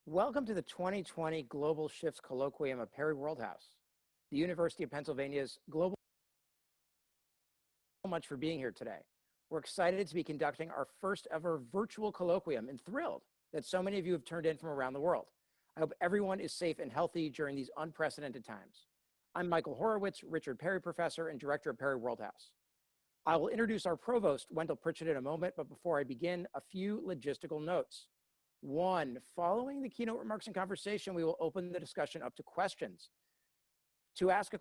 Welcome to the 2020 Global Shifts Colloquium at Perry Worldhouse, the University of Pennsylvania's Global. Thank you so much for being here today. We're excited to be conducting our first ever virtual colloquium and thrilled that so many of you have turned in from around the world. I hope everyone is safe and healthy during these unprecedented times. I'm Michael Horowitz, Richard Perry Professor and Director of Perry Worldhouse. I will introduce our Provost, Wendell Pritchett, in a moment, but before I begin, a few logistical notes. One, following the keynote remarks and conversation, we will open the discussion up to questions. To ask a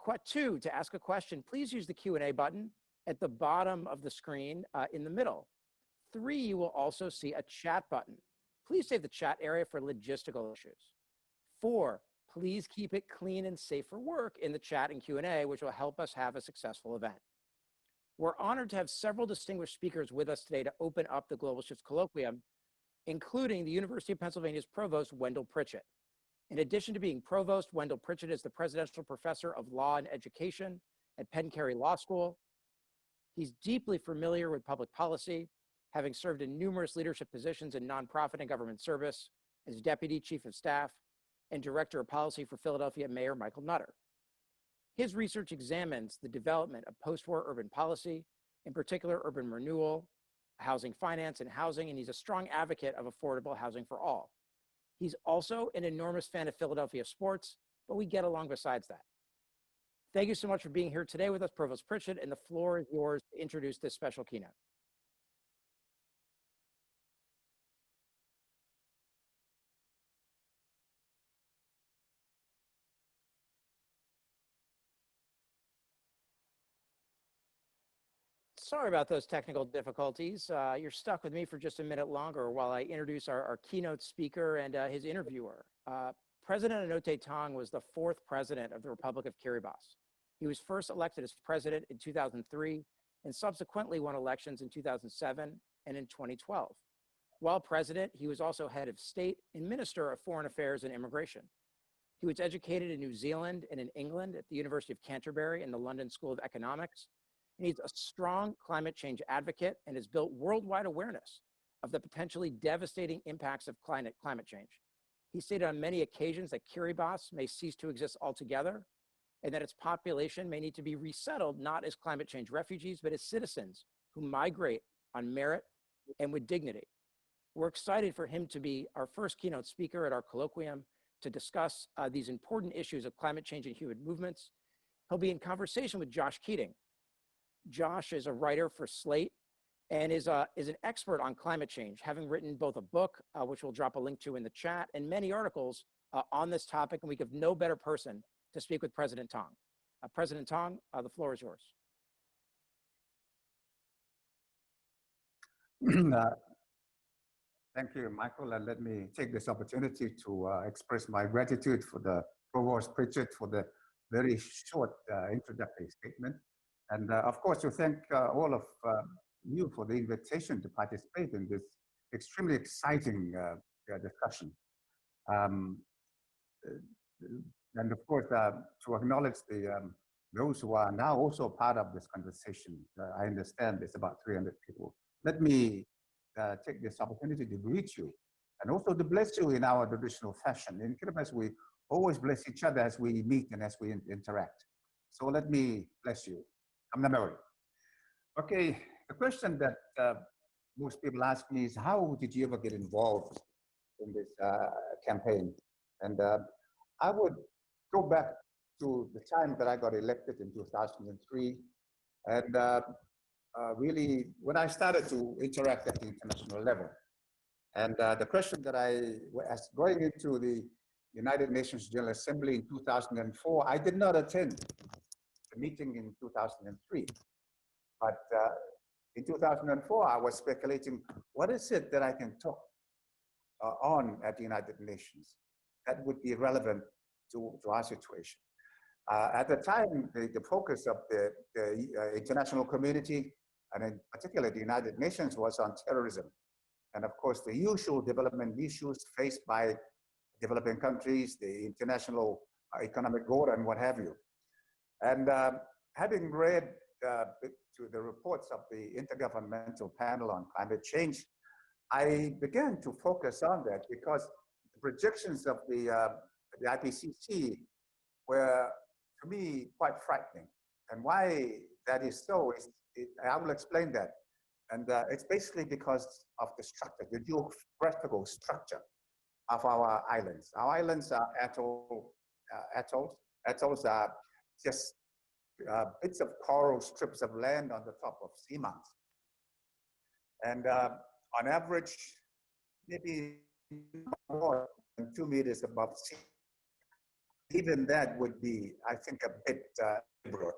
question, please use the Q&A button at the bottom of the screen in the middle. 3, you will also see a chat button. Please save the chat area for logistical issues. 4, please keep it clean and safe for work in the chat and Q&A, which will help us have a successful event. We're honored to have several distinguished speakers with us today to open up the Global Shifts Colloquium, including the University of Pennsylvania's Provost, Wendell Pritchett. In addition to being Provost, Wendell Pritchett is the Presidential Professor of Law and Education at Penn Carey Law School. He's deeply familiar with public policy, having served in numerous leadership positions in nonprofit and government service as Deputy Chief of Staff and Director of Policy for Philadelphia Mayor Michael Nutter. His research examines the development of post-war urban policy, in particular urban renewal, housing finance and housing, and he's a strong advocate of affordable housing for all. He's also an enormous fan of Philadelphia sports, but we get along besides that. Thank you so much for being here today with us, Provost Pritchett, and the floor is yours to introduce this special keynote. Sorry about those technical difficulties. You're stuck with me for just a minute longer while I introduce our keynote speaker and his interviewer. President Anote Tong was the 4th president of the Republic of Kiribati. He was first elected as president in 2003 and subsequently won elections in 2007 and in 2012. While president, he was also head of state and Minister of Foreign Affairs and Immigration. He was educated in New Zealand and in England at the University of Canterbury and the London School of Economics. And he's a strong climate change advocate and has built worldwide awareness of the potentially devastating impacts of climate change. He stated on many occasions that Kiribati may cease to exist altogether and that its population may need to be resettled not as climate change refugees, but as citizens who migrate on merit and with dignity. We're excited for him to be our first keynote speaker at our colloquium to discuss these important issues of climate change and human movements. He'll be in conversation with Josh Keating. Josh is a writer for Slate and is an expert on climate change, having written both a book, which we'll drop a link to in the chat, and many articles on this topic, and we have no better person to speak with President Tong. President Tong, the floor is yours. Thank you, Michael, and let me take this opportunity to express my gratitude for the Provost Pritchett for the very short introductory statement. And of course, to thank all of you for the invitation to participate in this extremely exciting discussion. And of course, to acknowledge those who are now also part of this conversation. I understand it's about 300 people. Let me take this opportunity to greet you and also to bless you in our traditional fashion. In Kiribati, we always bless each other as we meet and as we interact. So let me bless you. Okay, the question that most people ask me is, how did you ever get involved in this campaign? And I would go back to the time that I got elected in 2003. And really, when I started to interact at the international level. And the question that I was going into the United Nations General Assembly in 2004, I did not attend meeting in 2003. But in 2004, I was speculating, what is it that I can talk on at the United Nations that would be relevant to our situation? At the time, the focus of the international community, and in particular the United Nations, was on terrorism. And of course, the usual development issues faced by developing countries, the international economic growth and what have you. And having read to the reports of the Intergovernmental Panel on Climate Change, I began to focus on that because projections of the IPCC were, to me, quite frightening. And why that is so is, I will explain that. And it's basically because of the structure, the geographical structure of our islands. Our islands are atolls. Atolls are just bits of coral strips of land on the top of seamounts. And on average, maybe more than 2 meters above sea. Even that would be, I think, a bit liberal.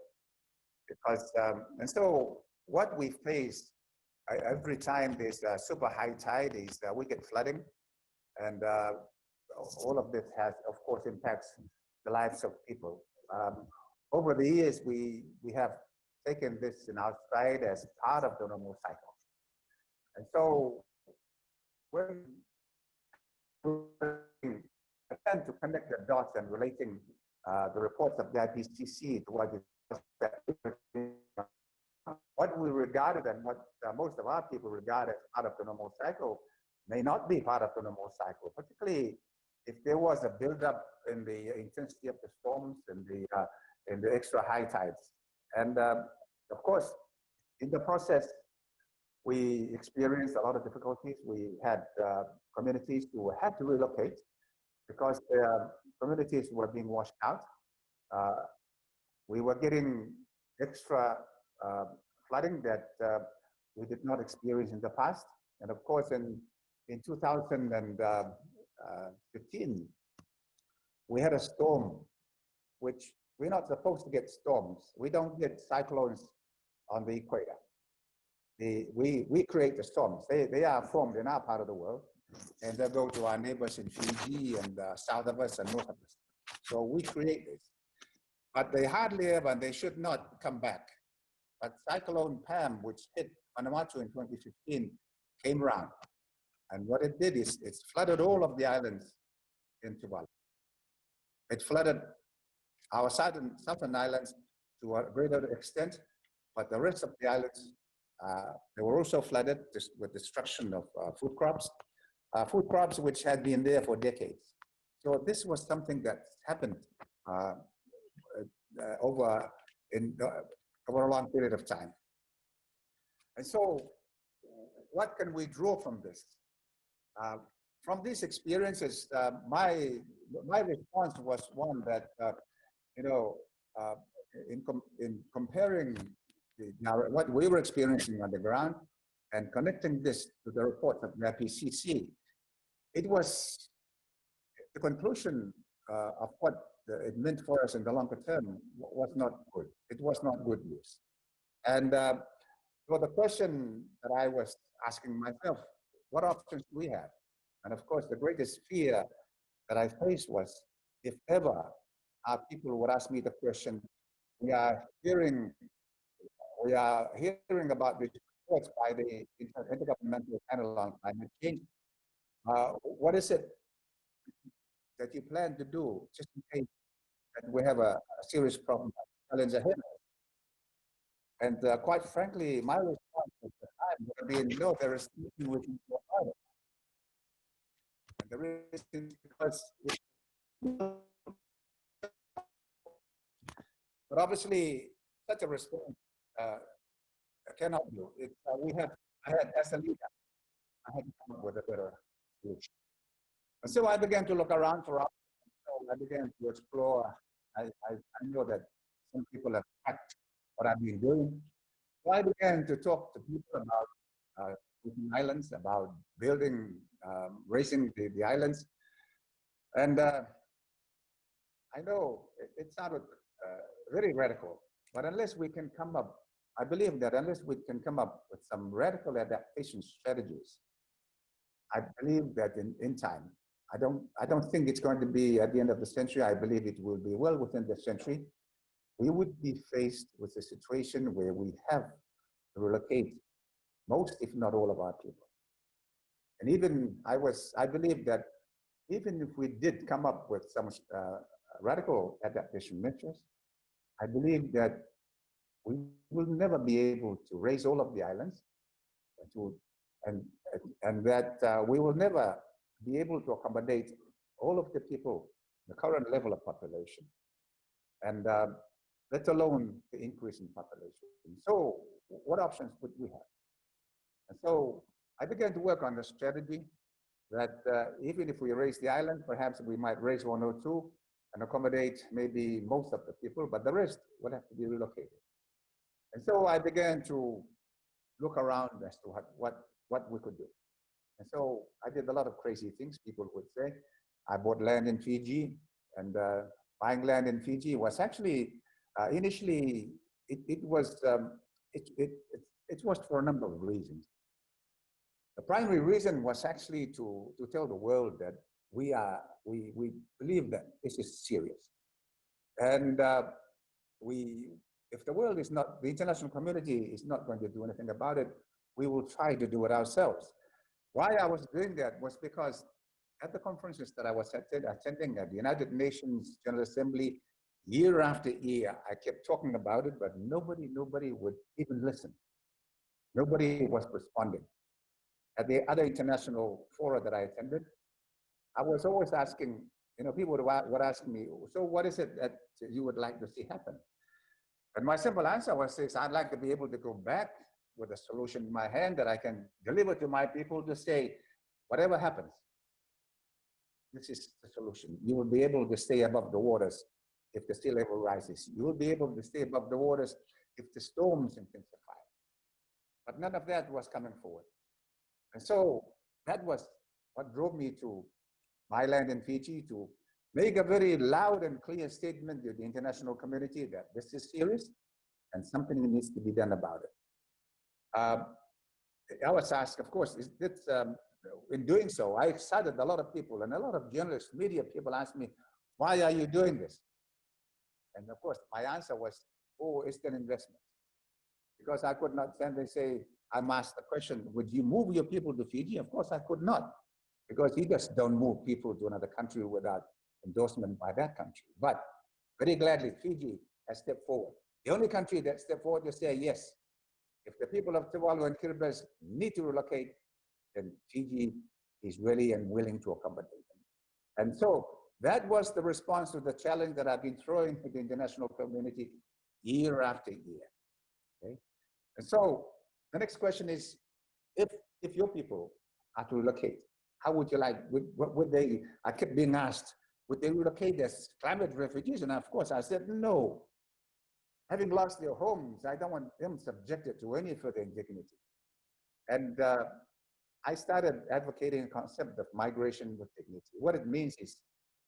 Because, and so what we face every time there's a super high tide is wicked flooding. And all of this has, of course, impacts the lives of people. Over the years, we have taken this in our stride as part of the normal cycle. And so when we attempt to connect the dots and relating the reports of the IPCC to what we regarded and what most of our people regard as part of the normal cycle may not be part of the normal cycle, particularly if there was a buildup in the intensity of the storms and the extra high tides. And of course, in the process, we experienced a lot of difficulties. We had communities who had to relocate because their communities were being washed out. We were getting extra flooding that we did not experience in the past. And of course, in 2015, we had a storm, which we're not supposed to get storms. We don't get cyclones on the equator. We create the storms. They are formed in our part of the world, and they go to our neighbors in Fiji and south of us and north of us. So we create this. But they hardly ever, and they should not come back. But Cyclone Pam, which hit Vanuatu in 2015, came around. And what it did is it flooded all of the islands in Tuvalu. It flooded our southern islands to a greater extent, but the rest of the islands, they were also flooded with destruction of food crops which had been there for decades. So this was something that happened over a long period of time. And so what can we draw from this? From these experiences, my response was one that, in comparing what we were experiencing on the ground and connecting this to the report of the IPCC, it was the conclusion of what it meant for us in the longer term was not good. It was not good news. And so the question that I was asking myself, what options do we have? And of course, the greatest fear that I faced was, if ever our people would ask me the question, we are hearing about these reports by the Intergovernmental Panel on Climate Change. What is it that you plan to do just in case that we have a serious problem, challenge ahead of us? And quite frankly, my response at the time would have been, no, there is nothing we can do about it. And the reason is because, but obviously, such a response cannot do. I had, as a leader, I had to come up with a better solution. And so I began to look around for options. So I began to explore. I know that some people have tracked what I've been doing. So I began to talk to people about islands, about building, raising the islands. And I know it sounded very radical, but unless we can come up, I believe that unless we can come up with some radical adaptation strategies, I believe that in time, I don't think it's going to be at the end of the century. I believe it will be well within the century. We would be faced with a situation where we have to relocate most, if not all, of our people. And even I believe that even if we did come up with some radical adaptation measures, I believe that we will never be able to raise all of the islands, and that we will never be able to accommodate all of the people, the current level of population, and let alone the increase in population. So what options would we have? And so I began to work on the strategy that even if we raise the island, perhaps we might raise one or two and accommodate maybe most of the people, but the rest will have to be relocated. And so I began to look around as to what we could do. And so I did a lot of crazy things, people would say. I bought land in Fiji, and buying land in Fiji was actually, initially, it was for a number of reasons. The primary reason was actually to tell the world that we believe that this is serious. And if the world is not, the international community is not going to do anything about it, we will try to do it ourselves. Why I was doing that was because at the conferences that I was attending at the United Nations General Assembly, year after year, I kept talking about it, but nobody would even listen. Nobody was responding. At the other international fora that I attended, I was always asking, people would ask me, so what is it that you would like to see happen? And my simple answer was this: I'd like to be able to go back with a solution in my hand that I can deliver to my people to say, whatever happens, this is the solution. You will be able to stay above the waters if the sea level rises. You will be able to stay above the waters if the storms intensify. But none of that was coming forward. And so that was what drove me to my land in Fiji to make a very loud and clear statement to the international community that this is serious and something needs to be done about it. I was asked, of course, in doing so, I excited a lot of people, and a lot of journalists, media people asked me, why are you doing this? And of course, my answer was, oh, it's an investment. Because I could not simply say, I'm asked the question, would you move your people to Fiji? Of course, I could not, because you just don't move people to another country without endorsement by that country. But very gladly, Fiji has stepped forward. The only country that stepped forward to say, yes, if the people of Tuvalu and Kiribati need to relocate, then Fiji is ready and willing to accommodate them. And so that was the response to the challenge that I've been throwing to the international community year after year. Okay? And so the next question is, if your people are to relocate, how would you like, what would they, I kept being asked, would they relocate as climate refugees? And of course I said, no. Having lost their homes, I don't want them subjected to any further indignity. And I started advocating a concept of migration with dignity. What it means is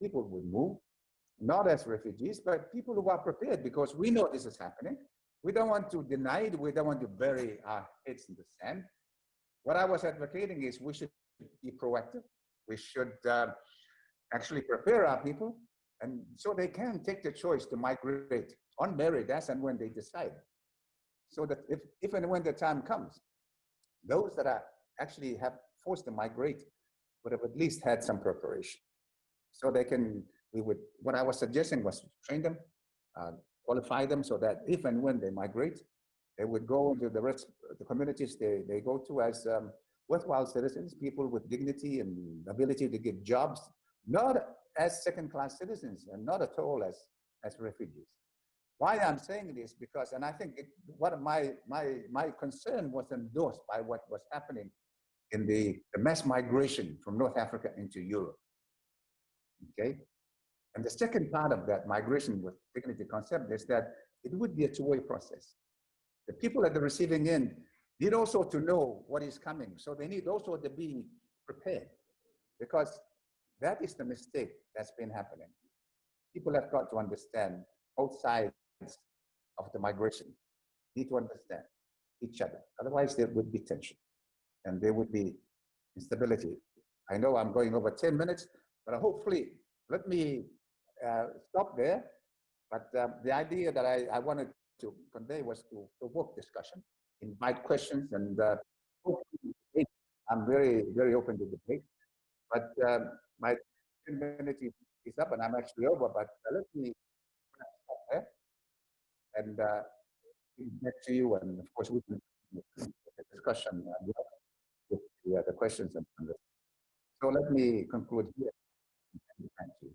people would move, not as refugees, but people who are prepared, because we know this is happening. We don't want to deny it. We don't want to bury our heads in the sand. What I was advocating is we should be proactive. We should actually prepare our people, and so they can take the choice to migrate on merit as and when they decide. So that if and when the time comes, those that are actually have forced to migrate would have at least had some preparation. So they can, what I was suggesting was train them, qualify them so that if and when they migrate, they would go into the rest of the communities they go to as worthwhile citizens, people with dignity and ability to get jobs, not as second-class citizens and not at all as refugees. Why I'm saying this, because, and I think my concern was endorsed by what was happening in the mass migration from North Africa into Europe, okay? And the second part of that migration with dignity concept is that it would be a two-way process. The people at the receiving end need also to know what is coming, so they need also to be prepared, because that is the mistake that's been happening. People have got to understand both sides of the migration, need to understand each other. Otherwise, there would be tension and there would be instability. I know I'm going over 10 minutes, but hopefully, let me stop there. But the idea that I wanted to convey was to provoke discussion, invite questions, and I'm very, very open to debate. But my 10 minutes is up and I'm actually over, but let me stop there and back to you. And of course, we can have a discussion with the questions and So let me conclude here. Thank you.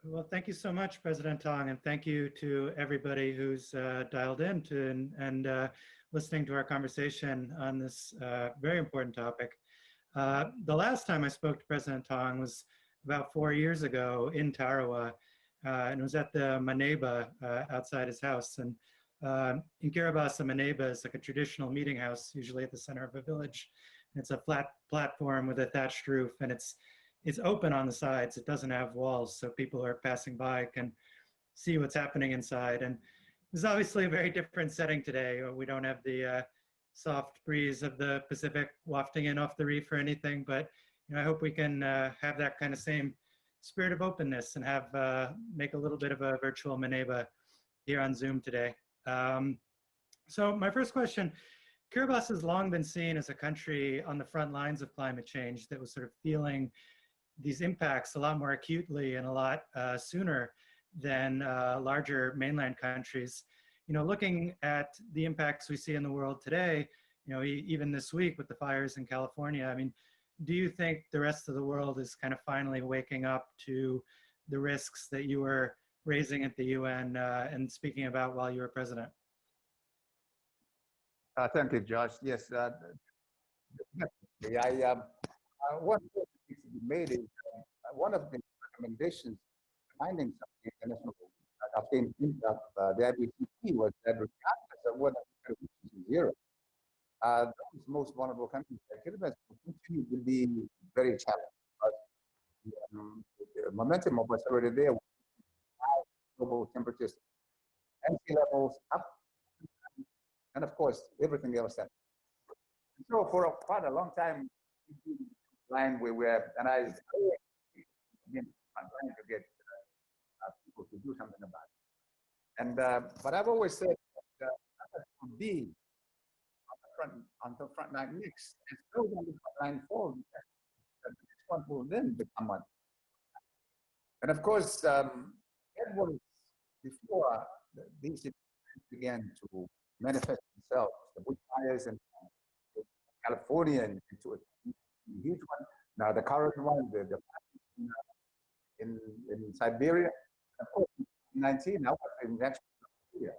Well, thank you so much, President Tong, and thank you to everybody who's dialed in to and listening to our conversation on this very important topic. The last time I spoke to President Tong was about 4 years ago in Tarawa, and it was at the Maneba outside his house. And in Kiribati, a Maneba is like a traditional meeting house, usually at the center of a village. And it's a flat platform with a thatched roof, and it's open on the sides. It doesn't have walls, so people who are passing by can see what's happening inside. And it's obviously a very different setting today. We don't have the soft breeze of the Pacific wafting in off the reef or anything, but I hope we can have that kind of same spirit of openness and have make a little bit of a virtual Maneba here on Zoom today. So my first question, Kiribati has long been seen as a country on the front lines of climate change that was sort of feeling these impacts a lot more acutely and a lot sooner than larger mainland countries. Looking at the impacts we see in the world today, even this week with the fires in California, I mean, do you think the rest of the world is kind of finally waking up to the risks that you were raising at the UN and speaking about while you were president? Thank you, Josh. Yes, definitely. One thing that needs to be made is one of the recommendations findings of the international the IBCP was that regardless of whether it reaches zero, those most vulnerable countries like Kiribati will continue to be very challenged. But the momentum of what's already there, global temperatures, and sea levels up, and of course everything else. So for quite a long time, line we were, and I been trying to get people to do something about it. And but I've always said that others will be on the front line next. As those on the front line fall, the next one will then become one. And of course, that was before these began to manifest themselves. The bushfires in California into a huge one. Now the current one, the in Siberia. Of course, in 19, I was in actually Siberia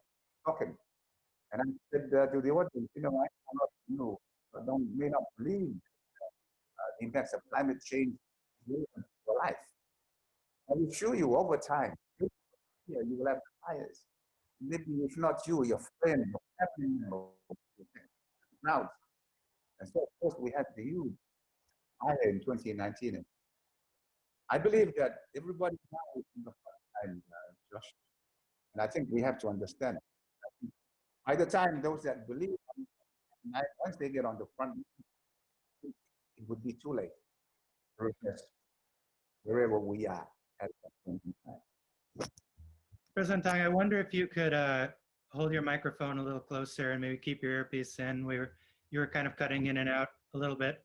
talking. And I said to the audience, I cannot know, I may not believe the impacts of climate change in your life. I will show you over time, you will have fires. Maybe if not you, your friend, your family member, now. And so, of course, we had the huge fire in 2019. I believe that everybody now is in the front line, Josh. And I think we have to understand. By the time those that believe, once they get on the front, it would be too late to replace wherever we are at that point in time. President Tong, I wonder if you could hold your microphone a little closer and maybe keep your earpiece in. You were kind of cutting in and out a little bit.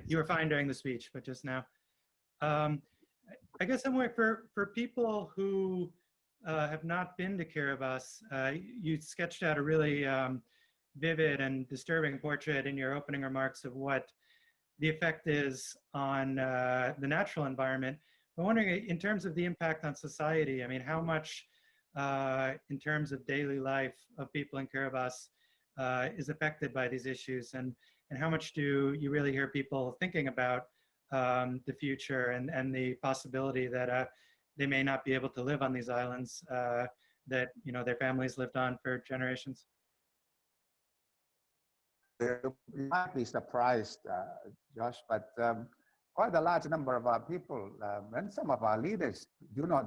You were fine during the speech, but just now. I guess I'm wondering for people who have not been to Kiribati, you sketched out a really vivid and disturbing portrait in your opening remarks of what the effect is on the natural environment. I'm wondering, in terms of the impact on society, I mean, how much in terms of daily life of people in Kiribati is affected by these issues, and how much do you really hear people thinking about the future and the possibility that they may not be able to live on these islands that their families lived on for generations? You might be surprised, Josh, but quite a large number of our people and some of our leaders do not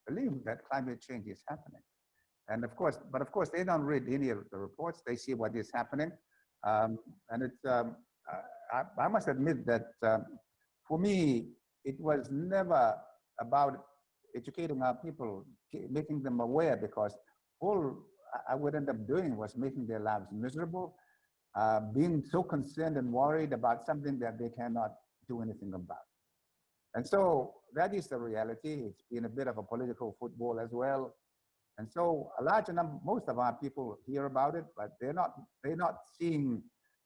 believe that climate change is happening. And of course, they don't read any of the reports. They see what is happening. And it's, I must admit that for me, it was never about educating our people, making them aware, because all I would end up doing was making their lives miserable, being so concerned and worried about something that they cannot do anything about. And so that is the reality. It's been a bit of a political football as well. And so a large number, most of our people hear about it, but they're not seeing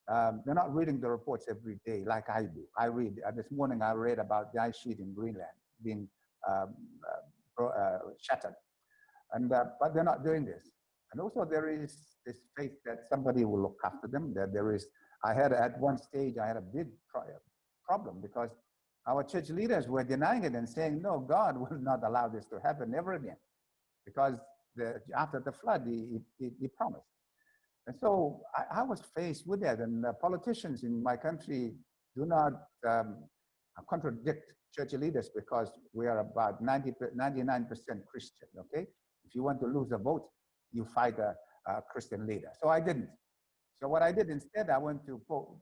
they're not reading the reports every day like I do. I read. This morning I read about the ice sheet in Greenland being shattered, and but they're not doing this. And also there is this faith that somebody will look after them. That there is. I had at one stage I had a big problem because our church leaders were denying it and saying, no, God will not allow this to happen ever again, because after the flood he promised. And so I was faced with that, and politicians in my country do not contradict church leaders because we are about 99% Christian, okay? If you want to lose a vote, you fight a Christian leader. So I didn't. So what I did instead, I went to Pope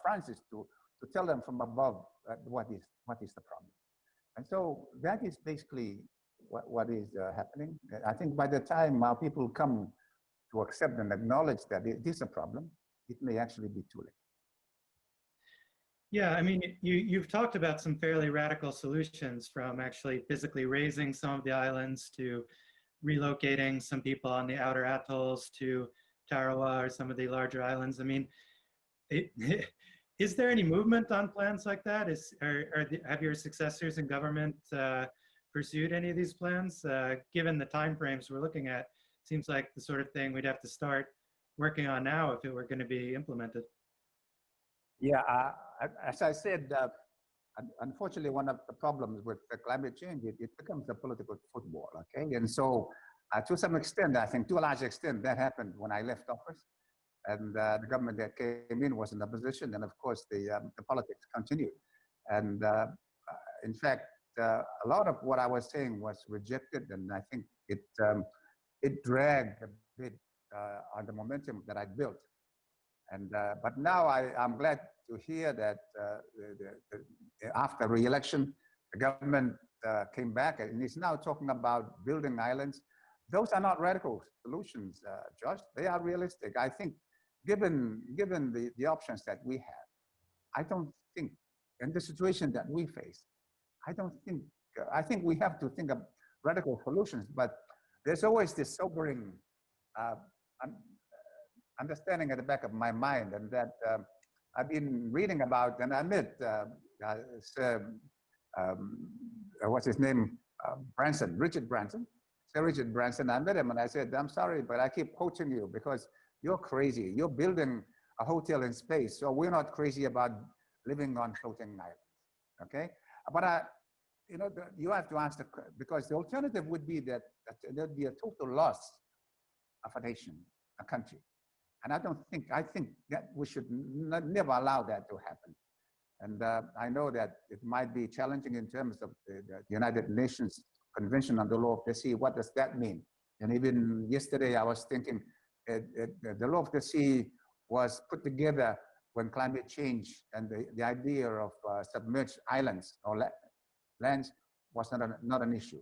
Francis to tell them from above what is the problem. And so that is basically what is happening. I think by the time our people come to accept and acknowledge that it is a problem, it may actually be too late. Yeah, I mean, you've talked about some fairly radical solutions, from actually physically raising some of the islands to relocating some people on the outer atolls to Tarawa or some of the larger islands. I mean, is there any movement on plans like that? Have your successors in government pursued any of these plans? Given the timeframes we're looking at, seems like the sort of thing we'd have to start working on now if it were going to be implemented. Yeah, as I said, unfortunately, one of the problems with the climate change, it becomes a political football, okay? And so to some extent, I think to a large extent, that happened when I left office. And the government that came in was in opposition, and of course the politics continued. And in fact, a lot of what I was saying was rejected, and I think it dragged a bit on the momentum that I built. And but now I'm glad to hear that after re-election, the government came back and is now talking about building islands. Those are not radical solutions, Josh. They are realistic. I think, given the options that we have, I don't think, in the situation that we face, I think we have to think of radical solutions, but there's always this sobering understanding at the back of my mind, and that I've been reading about, and I met what's his name, Richard Branson. Sir Richard Branson, I met him and I said, I'm sorry, but I keep quoting you because you're crazy. You're building a hotel in space, so we're not crazy about living on floating islands, okay? But you know, you have to ask, because the alternative would be that there'd be a total loss of a nation, a country. And I think that we should never allow that to happen. And I know that it might be challenging in terms of the United Nations Convention on the Law of the Sea. What does that mean? And even yesterday I was thinking the Law of the Sea was put together when climate change and the idea of submerged islands or lands was not an issue.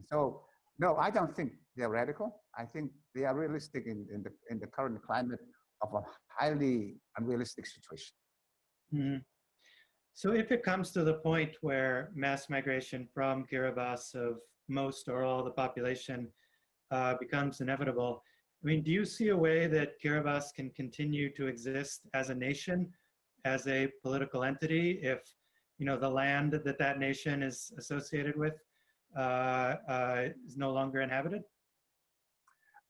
So no, I don't think they're radical. I think they are realistic in the current climate of a highly unrealistic situation. Mm-hmm. So if it comes to the point where mass migration from Kiribati of most or all the population becomes inevitable, I mean, do you see a way that Kiribati can continue to exist as a nation, as a political entity, if, you know, the land that nation is associated with is no longer inhabited?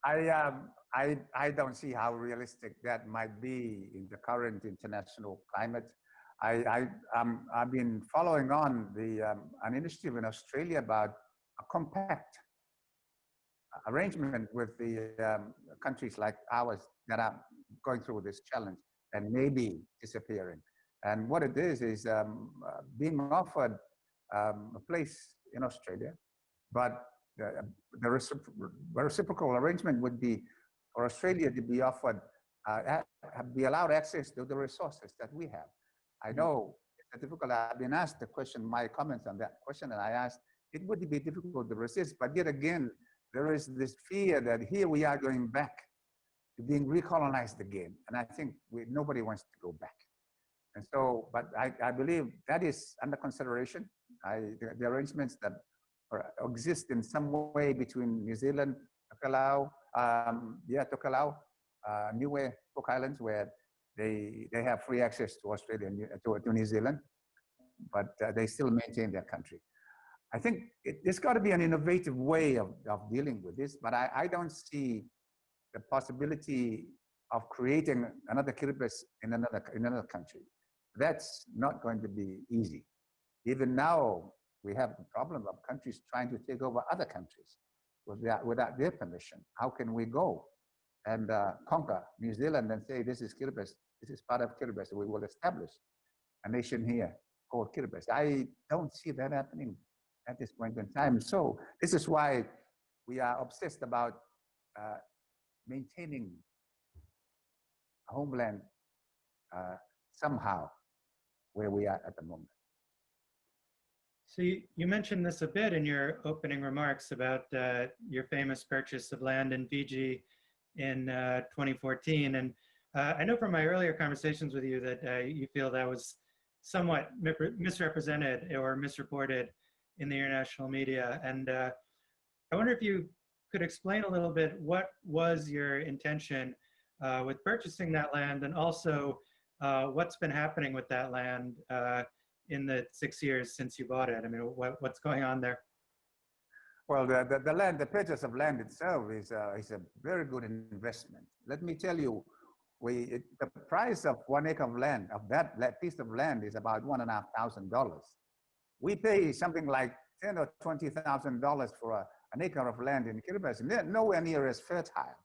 I don't see how realistic that might be in the current international climate. I've been following on an initiative in Australia about a compact arrangement with the countries like ours that are going through this challenge and maybe disappearing. And what it is being offered a place in Australia, but the reciprocal arrangement would be for Australia to be offered, be allowed access to the resources that we have. I know it's difficult. I've been asked the question, my comments on that question, and I asked, it would be difficult to resist, but yet again, there is this fear that here we are going back to being recolonized again. And I think nobody wants to go back. And so, but I believe that is under consideration. The arrangements that exist in some way between New Zealand, Tokelau, Niue, Cook Islands, where they have free access to Australia and to New Zealand, but they still maintain their country. I think there's got to be an innovative way of dealing with this, but I don't see the possibility of creating another Kiribati in another country. That's not going to be easy. Even now, we have the problem of countries trying to take over other countries without their permission. How can we go and conquer New Zealand and say, this is Kiribati, this is part of Kiribati, we will establish a nation here called Kiribati? I don't see that happening at this point in time. So this is why we are obsessed about maintaining a homeland somehow where we are at the moment. So you mentioned this a bit in your opening remarks about your famous purchase of land in Fiji in 2014. And I know from my earlier conversations with you that you feel that was somewhat misrepresented or misreported in the international media. And I wonder if you could explain a little bit what was your intention with purchasing that land, and also what's been happening with that land in the 6 years since you bought it. I mean, what's going on there? Well, the purchase of land itself is a very good investment. Let me tell you, the price of 1 acre of land, of that piece of land, is about $1,500. We pay something like $10,000 or $20,000 for an acre of land in Kiribati, nowhere near as fertile.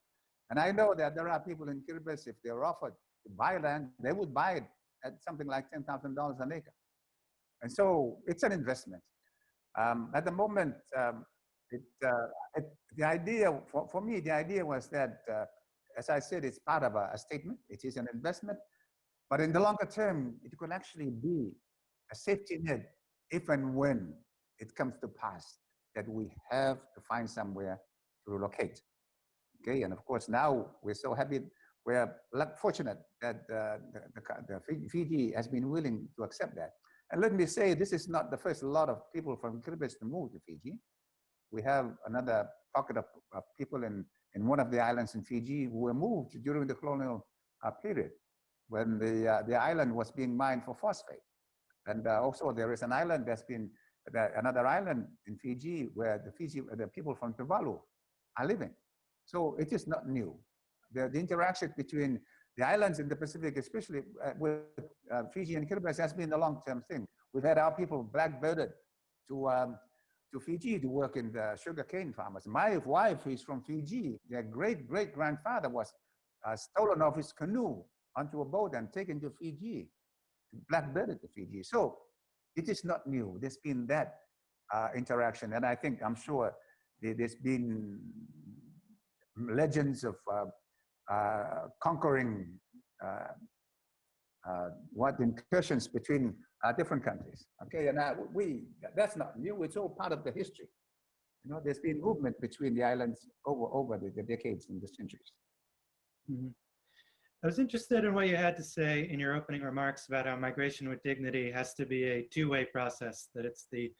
And I know that there are people in Kiribati, if they're offered to buy land, they would buy it at something like $10,000 an acre. And so it's an investment. At the moment, the idea, for me, the idea was that, as I said, it's part of a statement. It is an investment. But in the longer term, it could actually be a safety net if and when it comes to pass that we have to find somewhere to relocate. Okay, and of course now we're so happy, we're fortunate that the Fiji has been willing to accept that. And let me say, this is not the first lot of people from Kiribati to move to Fiji. We have another pocket of people in one of the islands in Fiji who were moved during the colonial period when the island was being mined for phosphate. And also there is an island that's been, another island in Fiji where the people from Tuvalu are living. So it is not new. The interaction between the islands in the Pacific, especially with Fiji and Kiribati, has been a long-term thing. We've had our people blackbirded to Fiji to work in the sugarcane farmers. My wife is from Fiji. Their great-great-grandfather was stolen off his canoe onto a boat and taken to Fiji, blackbirded to Fiji. So it is not new. There's been that interaction. And I'm sure there's been legends of conquering incursions between different countries. Okay, and that's not new. It's all part of the history. You know, there's been movement between the islands over the decades and the centuries. Mm-hmm. I was interested in what you had to say in your opening remarks about how migration with dignity has to be a two-way process, that it's the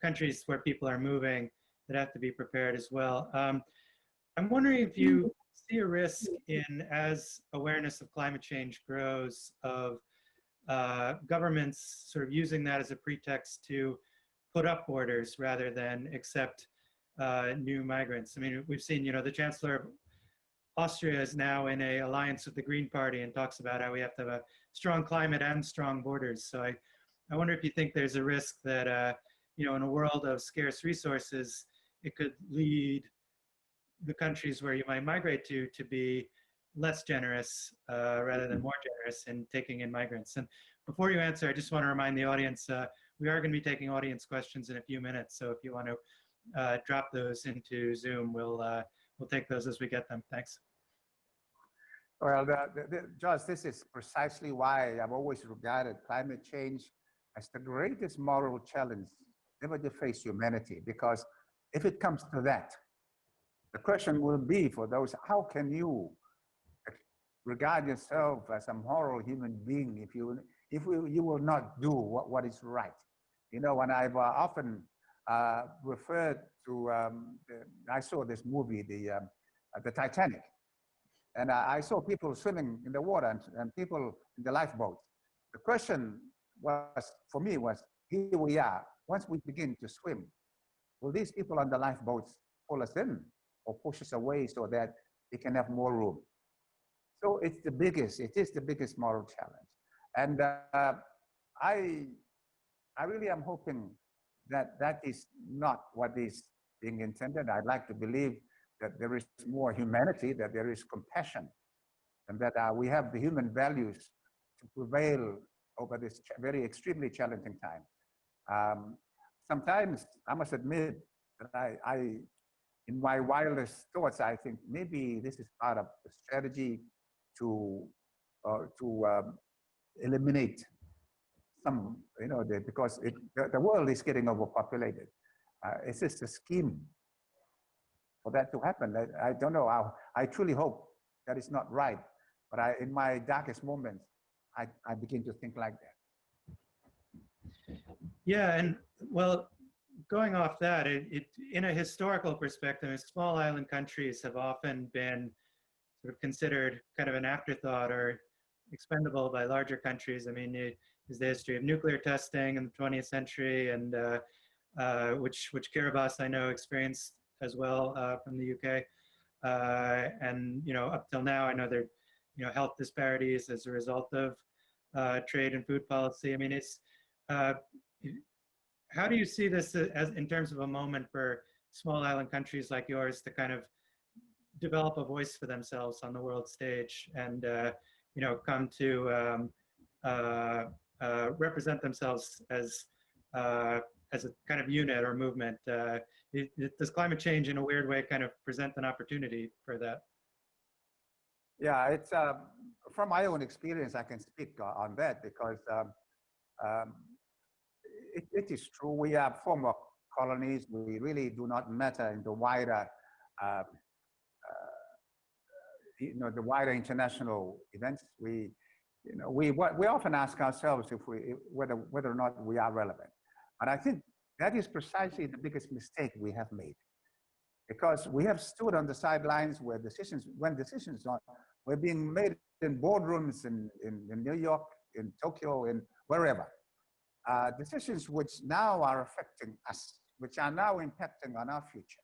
countries where people are moving that have to be prepared as well. I'm wondering if you see a risk in, as awareness of climate change grows, of governments sort of using that as a pretext to put up borders rather than accept new migrants. I mean, we've seen, the Chancellor of Austria is now in an alliance with the Green Party and talks about how we have to have a strong climate and strong borders. So I wonder if you think there's a risk that, in a world of scarce resources, it could lead the countries where you might migrate to be less generous rather than more generous in taking in migrants. And before you answer, I just want to remind the audience, we are going to be taking audience questions in a few minutes. So if you want to drop those into Zoom, we'll take those as we get them. Thanks. Well, Josh, this is precisely why I've always regarded climate change as the greatest moral challenge ever to face humanity. Because if it comes to that, the question will be for those, how can you regard yourself as a moral human being if you will not do what is right? And I've often referred to, I saw this movie, the Titanic. And I saw people swimming in the water and people in the lifeboats. The question was, for me, was, here we are. Once we begin to swim, will these people on the lifeboats pull us in or push us away so that they can have more room? So it is the biggest moral challenge. And I really am hoping that that is not what is being intended. I'd like to believe that there is more humanity, that there is compassion, and that we have the human values to prevail over this very extremely challenging time. Sometimes I must admit that in my wildest thoughts, I think maybe this is part of the strategy to eliminate some, because the world is getting overpopulated. It's just a scheme for that to happen. I don't know. I truly hope that is not right. But in my darkest moments, I begin to think like that. Yeah, and well, going off that, in a historical perspective, small island countries have often been sort of considered kind of an afterthought or expendable by larger countries. I mean, there's the history of nuclear testing in the 20th century, and which Kiribati I know experienced as well from the UK. And up till now, I know there are health disparities as a result of trade and food policy. I mean, it's how do you see this as in terms of a moment for small island countries like yours to kind of develop a voice for themselves on the world stage and come to represent themselves as a kind of unit or movement? Does climate change in a weird way kind of present an opportunity for that? Yeah, it's from my own experience, I can speak on that because it is true. We are former colonies. We really do not matter in the wider, the wider international events. We often ask ourselves whether or not we are relevant. And I think that is precisely the biggest mistake we have made, because we have stood on the sidelines when decisions were being made in boardrooms in New York, in Tokyo, in wherever. Decisions which now are affecting us, which are now impacting on our future.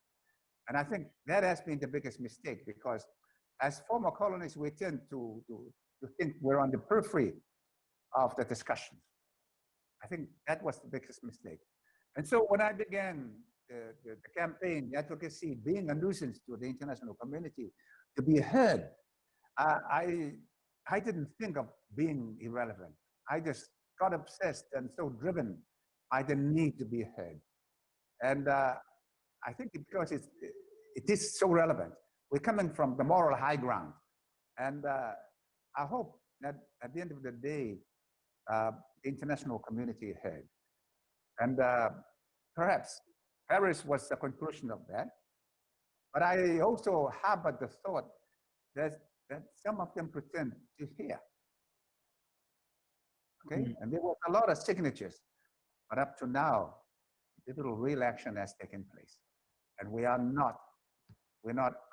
And I think that has been the biggest mistake, because as former colonies, we tend to think we're on the periphery of the discussion. I think that was the biggest mistake. And so when I began the campaign, the advocacy, being a nuisance to the international community, to be heard, I didn't think of being irrelevant. I just got obsessed and so driven by the need to be heard. And I think because it is so relevant, we're coming from the moral high ground. And I hope that at the end of the day, the international community heard. And perhaps Paris was the conclusion of that. But I also harbored the thought that some of them pretend to hear. Okay, and there was a lot of signatures, but up to now, little real action has taken place, and we're not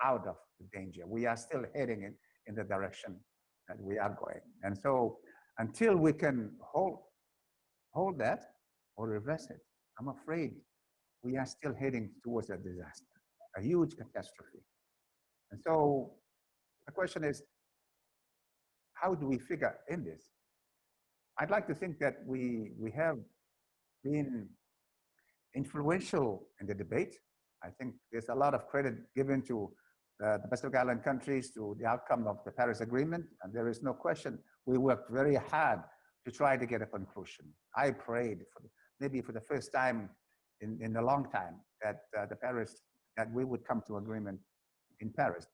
out of the danger. We are still heading in the direction that we are going, and so until we can hold that or reverse it, I'm afraid we are still heading towards a disaster, a huge catastrophe. And so the question is, how do we figure in this? I'd like to think that we have been influential in the debate. I think there's a lot of credit given to the Pacific Island countries to the outcome of the Paris Agreement, and there is no question we worked very hard to try to get a conclusion. I prayed maybe for the first time in a long time that that we would come to agreement in Paris.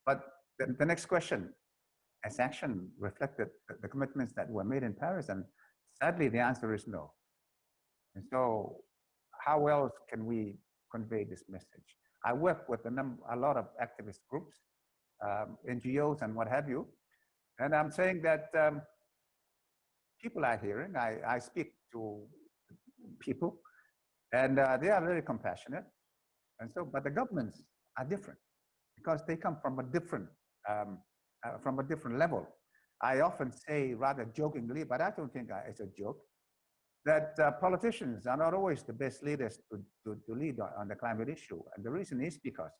But the next question, has action reflected the commitments that were made in Paris? And sadly, the answer is no. And so how else can we convey this message? I work with a lot of activist groups, NGOs and what have you. And I'm saying that people are hearing. I speak to people, and they are very compassionate. And so, but the governments are different because they come from a different from a different level. I often say, rather jokingly, but I don't think it's a joke, that politicians are not always the best leaders to lead on the climate issue. And the reason is because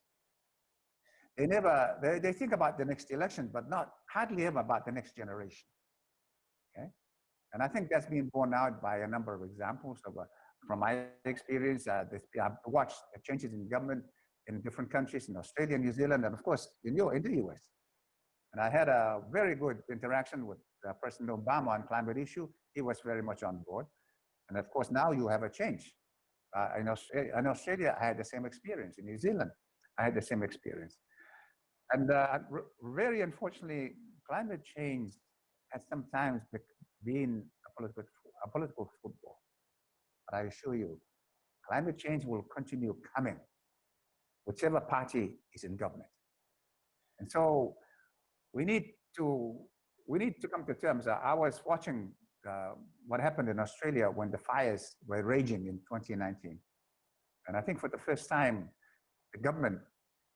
they think about the next election, but hardly ever about the next generation. Okay? And I think that's been borne out by a number of examples of, from my experience. I've watched the changes in government in different countries, in Australia, New Zealand, and of course in the US. And I had a very good interaction with President Obama on climate issue. He was very much on board. And of course, now you have a change. In Australia, I had the same experience. In New Zealand, I had the same experience. And very unfortunately, climate change has sometimes been a political football. But I assure you, climate change will continue coming, whichever party is in government. And so we need to come to terms. I was watching what happened in Australia when the fires were raging in 2019. And I think for the first time, the government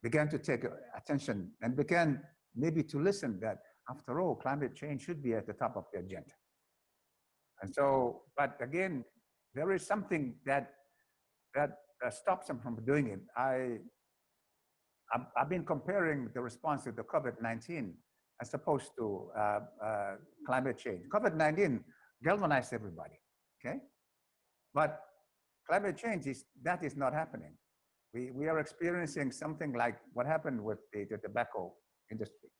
began to take attention and began maybe to listen that after all, climate change should be at the top of the agenda. And so, but again, there is something that stops them from doing it. I've been comparing the response to the COVID-19 as opposed to climate change. COVID-19 galvanized everybody, okay? But climate change is not happening. We are experiencing something like what happened with the tobacco industry,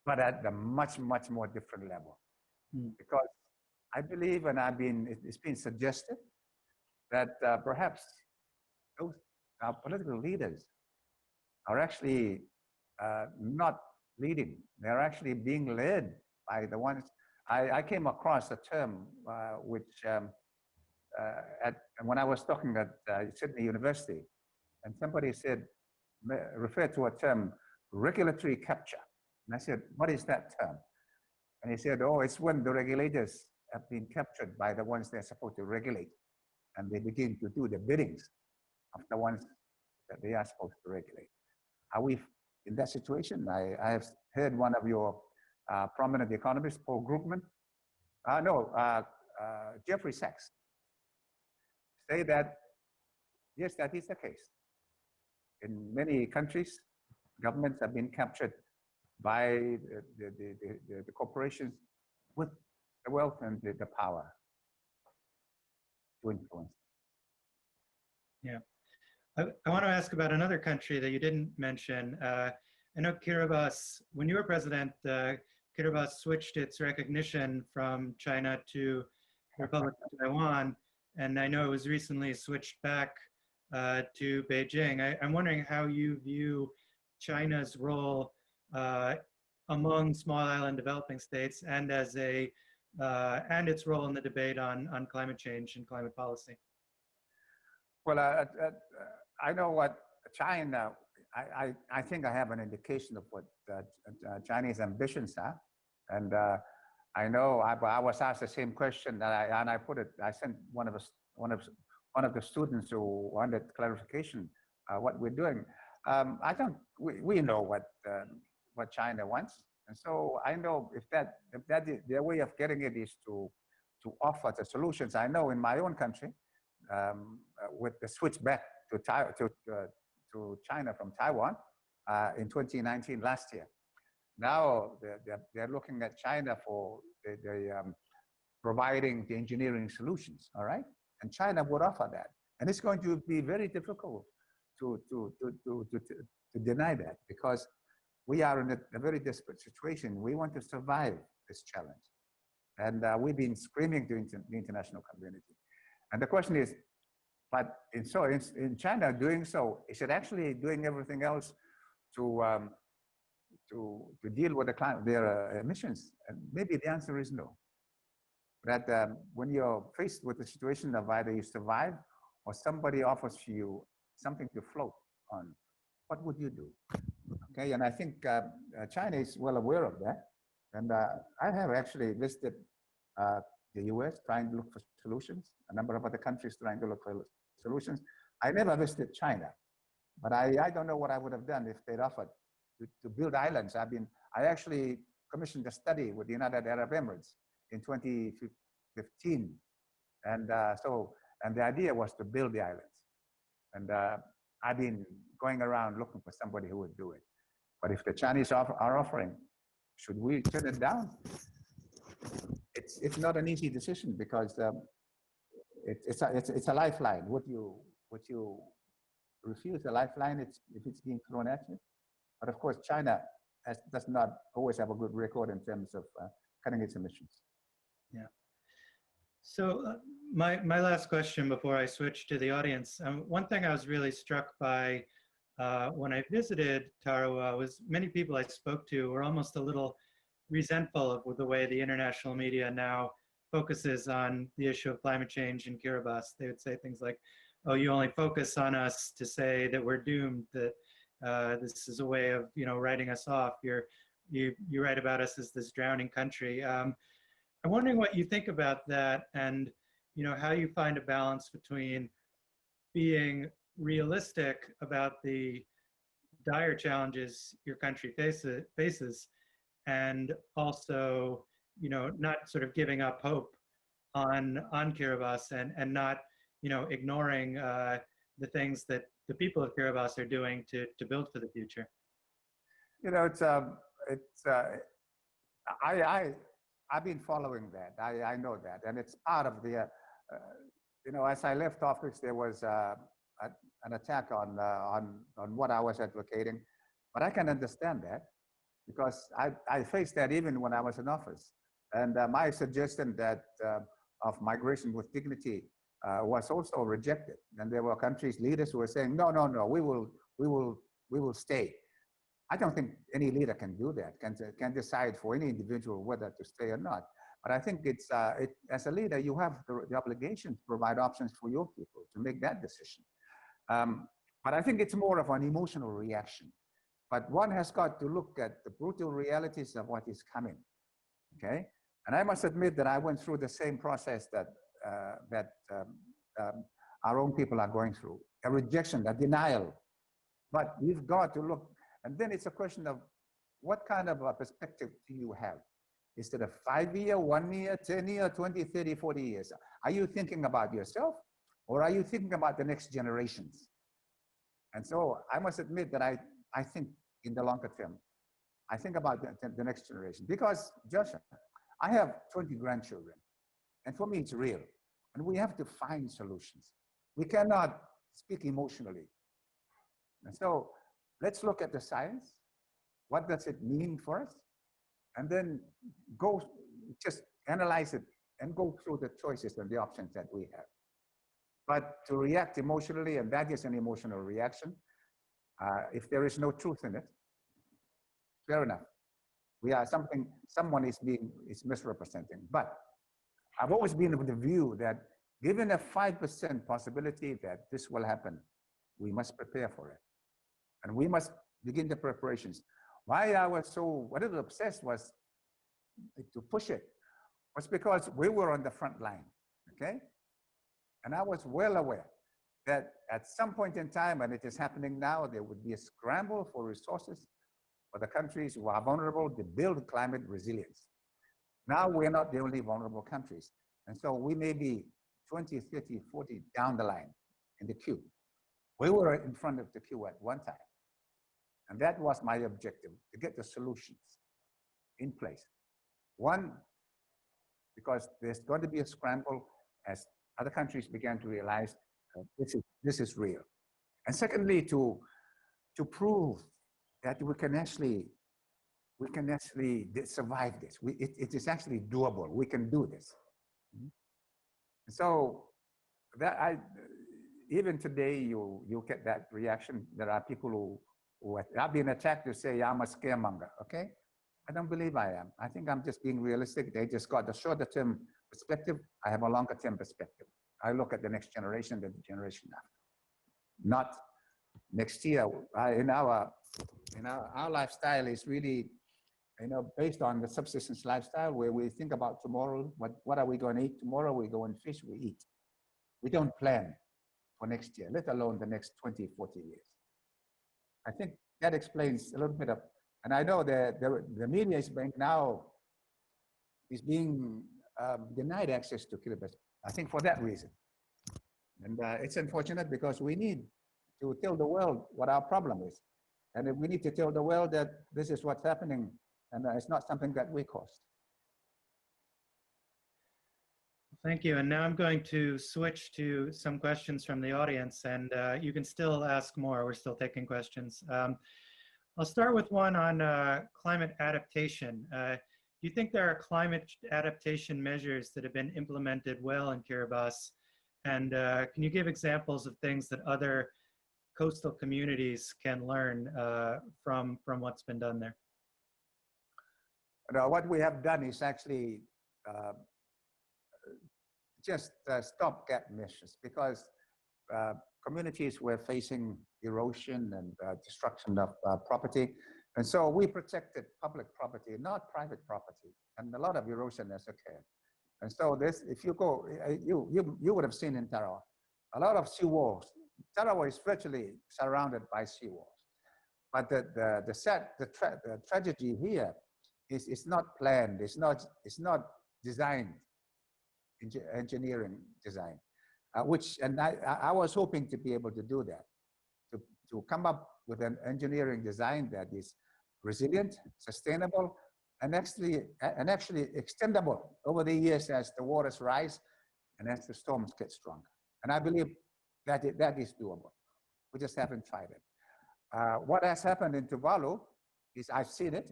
but at a much, much more different level. Because I believe, and it's been suggested, that perhaps those political leaders are actually not leading. They're actually being led by the ones. I came across a term which, when I was talking at Sydney University, and somebody said, referred to a term, regulatory capture. And I said, what is that term? And he said, oh, it's when the regulators have been captured by the ones they're supposed to regulate, and they begin to do the biddings of the ones that they are supposed to regulate. Are we in that situation? I have heard one of your prominent economists, Paul Krugman, Jeffrey Sachs, say that, yes, that is the case. In many countries, governments have been captured by the corporations with the wealth and the power to influence. Yeah. I want to ask about another country that you didn't mention. I know Kiribati, when you were president, Kiribati switched its recognition from China to the Republic of Taiwan, and I know it was recently switched back to Beijing. I'm wondering how you view China's role among small island developing states and as and its role in the debate on climate change and climate policy. Well, I know what China, I think I have an indication of what Chinese ambitions are. And I know I was asked the same question, and I sent one of the students who wanted clarification what we're doing. We know what China wants. And so I know if their way of getting it is to offer the solutions. I know in my own country, with the switch back to China from Taiwan in 2019, last year. Now they're looking at China for providing the engineering solutions, all right? And China would offer that. And it's going to be very difficult to deny that, because we are in a very desperate situation. We want to survive this challenge. And we've been screaming to the international community. And the question is, but in China doing so, is it actually doing everything else to deal with their emissions? And maybe the answer is no. That when you're faced with the situation of either you survive or somebody offers you something to float on, what would you do? Okay, and I think China is well aware of that. And I have actually visited the US trying to look for solutions, a number of other countries trying to look for solutions. I never visited China, but I don't know what I would have done if they'd offered to build islands. I actually commissioned a study with the United Arab Emirates in 2015. And and the idea was to build the islands. And I've been going around looking for somebody who would do it. But if the Chinese are offering, should we turn it down? It's not an easy decision because it's a lifeline. Would you refuse a lifeline if it's being thrown at you? But of course, China does not always have a good record in terms of cutting its emissions. Yeah. So my last question before I switch to the audience. One thing I was really struck by when I visited Tarawa was many people I spoke to were almost a little resentful of the way the international media now focuses on the issue of climate change in Kiribati. They would say things like, oh, you only focus on us to say that we're doomed, that this is a way of, writing us off. You write about us as this drowning country. I'm wondering what you think about that, and how you find a balance between being realistic about the dire challenges your country faces and also not sort of giving up hope on Kiribati and not ignoring the things that the people of Kiribati are doing to build for the future. I've been following that. I know that, and it's part of the as I left office, there was an attack on what I was advocating, but I can understand that because I faced that even when I was in office, and my suggestion that of migration with dignity was also rejected, and there were countries leaders who were saying no, we will stay. I don't think any leader can do that, can decide for any individual whether to stay or not. But I think as a leader, you have the obligation to provide options for your people to make that decision. But I think it's more of an emotional reaction. But one has got to look at the brutal realities of what is coming, okay? And I must admit that I went through the same process that our own people are going through, a rejection, a denial. But we've got to look, and then it's a question of what kind of a perspective do you have? Is it a 5-year, 1 year, 10 year, 20, 30, 40 years? Are you thinking about yourself, or are you thinking about the next generations? And so I must admit that I think in the longer term, I think about the next generation. Because, Joshua, I have 20 grandchildren, and for me it's real. And we have to find solutions. We cannot speak emotionally. And so let's look at the science. What does it mean for us? And then just analyze it and go through the choices and the options that we have. But to react emotionally, and that is an emotional reaction, if there is no truth in it, fair enough. Someone is misrepresenting. But I've always been of the view that given a 5% possibility that this will happen, we must prepare for it. And we must begin the preparations. Why I was so a little obsessed was to push it was because we were on the front line, okay? And I was well aware that at some point in time, and it is happening now, there would be a scramble for resources for the countries who are vulnerable to build climate resilience. Now we're not the only vulnerable countries. And so we may be 20, 30, 40 down the line in the queue. We were in front of the queue at one time. And that was my objective, to get the solutions in place. One, because there's going to be a scramble as other countries began to realize this is real. And secondly, to prove that we can actually survive this. It is actually doable. We can do this. So that even today, you get that reaction. There are people who have been attacked to say, I'm a scaremonger, okay? I don't believe I am. I think I'm just being realistic. They just got the shorter term perspective. I have a longer term perspective. I look at the next generation, the generation after. Not next year. Our lifestyle is really, based on the subsistence lifestyle, where we think about tomorrow, what are we going to eat tomorrow? We go and fish, we eat. We don't plan for next year, let alone the next 20, 40 years. I think that explains a little bit of And I know that the media is being denied access to Kiribati, I think for that reason. And it's unfortunate because we need to tell the world what our problem is. And we need to tell the world that this is what's happening and it's not something that we caused. Thank you. And now I'm going to switch to some questions from the audience, and you can still ask more. We're still taking questions. I'll start with one on climate adaptation. Do you think there are climate adaptation measures that have been implemented well in Kiribati? And can you give examples of things that other coastal communities can learn from what's been done there? What we have done is actually just stopgap measures because communities were facing erosion and destruction of property. And so we protected public property, not private property. And a lot of erosion has occurred. And so this, if you go, you would have seen in Tarawa, a lot of seawalls. Tarawa is virtually surrounded by seawalls. But the tragedy here is it's not planned, it's not designed, engineering design, and I was hoping to be able to do that, to come up with an engineering design that is resilient, sustainable, and actually extendable over the years as the waters rise and as the storms get stronger. And I believe that that is doable. We just haven't tried it. What has happened in Tuvalu is I've seen it.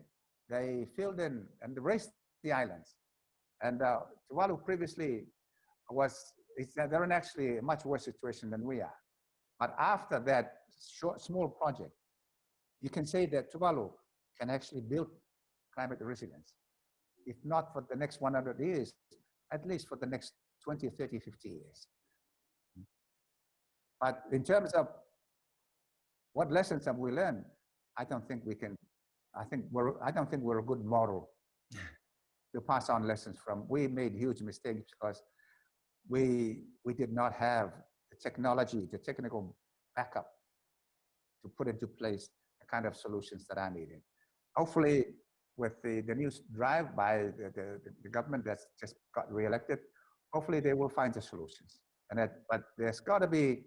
They filled in and raised the islands. And Tuvalu previously they're in actually a much worse situation than we are. But after that small project, you can say that Tuvalu can actually build climate resilience. If not for the next 100 years, at least for the next 20, 30, 50 years. But in terms of what lessons have we learned, I don't think we're a good model to pass on lessons from. We made huge mistakes because we did not have the technology, the technical backup to put into place the kind of solutions that are needed. Hopefully, with the new drive by the government that's just got reelected, hopefully they will find the solutions. But it's got to be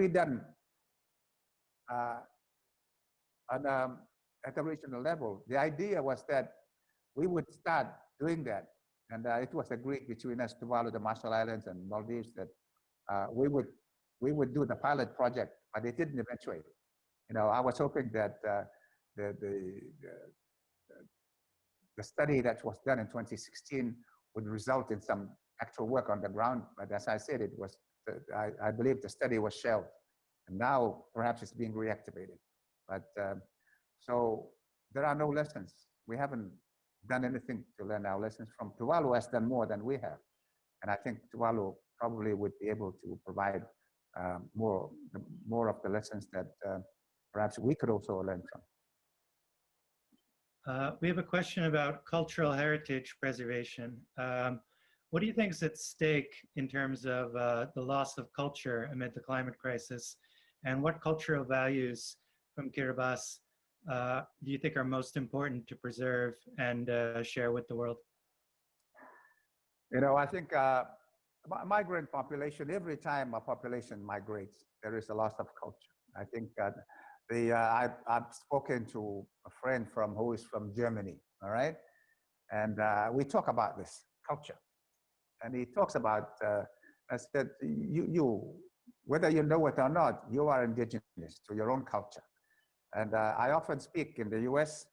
done at the regional level. The idea was that we would start doing that, and it was agreed between us, Tuvalu, the Marshall Islands, and Maldives that we would do the pilot project, but it didn't eventuate. I was hoping that the study that was done in 2016 would result in some actual work on the ground, but as I said, I believe the study was shelved, and now perhaps it's being reactivated. But so there are no lessons. We haven't done anything to learn our lessons from. Tuvalu has done more than we have, and I think Tuvalu probably would be able to provide more of the lessons that perhaps we could also learn from. We have a question about cultural heritage preservation. What do you think is at stake in terms of the loss of culture amid the climate crisis? And what cultural values from Kiribati do you think are most important to preserve and share with the world? I think migrant population, every time a population migrates, there is a loss of culture. I think I've spoken to a friend who is from Germany, all right? And we talk about this culture. And he talks about, I said, whether you know it or not, you are indigenous to your own culture. And I often speak in the US,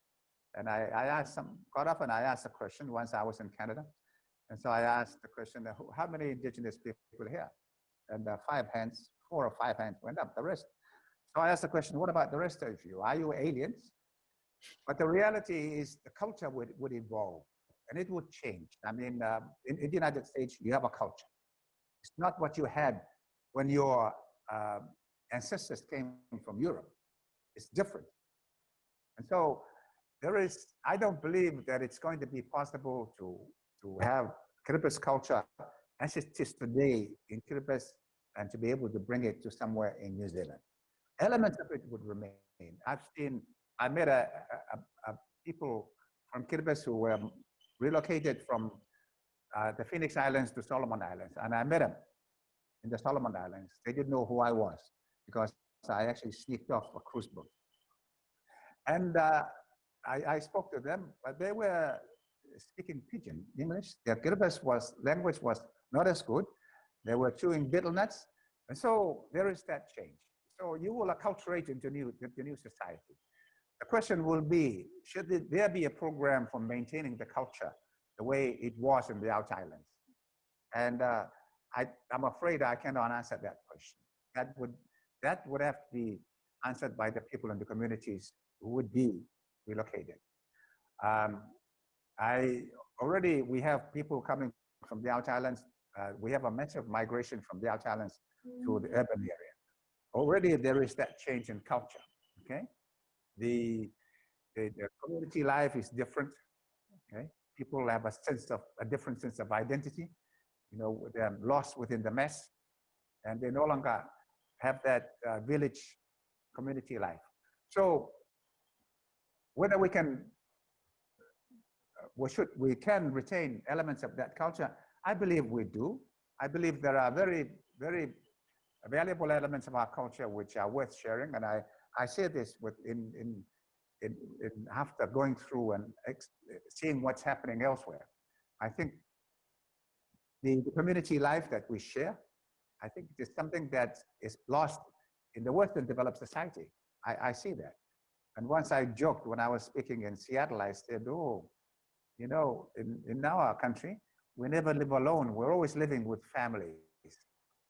and quite often I ask a question. Once I was in Canada, and so I asked the question, how many indigenous people here? And 4 or 5 hands went up, the rest. So I asked the question, what about the rest of you? Are you aliens? But the reality is the culture would evolve, and it would change. I mean, in the United States, you have a culture. It's not what you had when your ancestors came from Europe. It's different. And so I don't believe that it's going to be possible to have Kiribati culture as it is today in Kiribati and to be able to bring it to somewhere in New Zealand. Elements of it would remain. I've seen I met a people from Kiribati who were relocated from the Phoenix Islands to Solomon Islands, and I met them in the Solomon Islands. They didn't know who I was because I actually sneaked off a cruise boat. And I spoke to them, but they were speaking pidgin English. Their Kiribati language was not as good. They were chewing betel nuts. And so there is that change. So you will acculturate into the new society. The question will be, should there be a program for maintaining the culture the way it was in the Out Islands? And I'm afraid I cannot answer that question. That would have to be answered by the people in the communities who would be relocated. We have people coming from the Out Islands. We have a massive migration from the Out Islands to the urban area. Already there is that change in culture, okay? The community life is different, okay? People have a different sense of identity. You know, they're lost within the mess, and they no longer have that village community life. So whether we can retain elements of that culture, I believe we do. I believe there are very, very valuable elements of our culture which are worth sharing, and I say this after going through and seeing what's happening elsewhere. I think the community life that we share, I think it is something that is lost in the Western developed society. I see that. And once I joked when I was speaking in Seattle, I said, oh, you know, in our country, we never live alone. We're always living with families.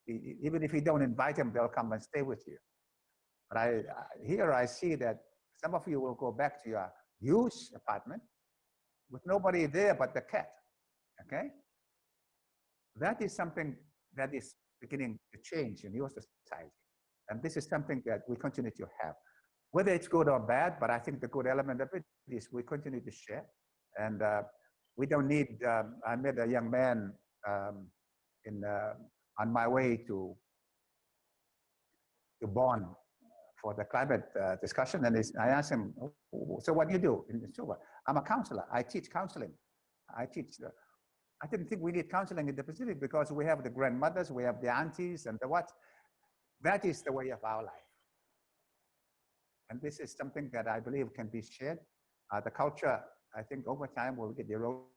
Even if you don't invite them, they'll come and stay with you. But here I see that some of you will go back to your huge apartment with nobody there but the cat, okay? That is something that is beginning to change in your society. And this is something that we continue to have. Whether it's good or bad, but I think the good element of it is we continue to share. And we don't need, I met a young man on my way to Bonn for the climate discussion, and I asked him, so what do you do in Cuba? I'm a counselor. I teach counseling. I didn't think we need counseling in the Pacific because we have the grandmothers, we have the aunties, and the what. That is the way of our life. And this is something that I believe can be shared. The culture, I think over time will get eroded,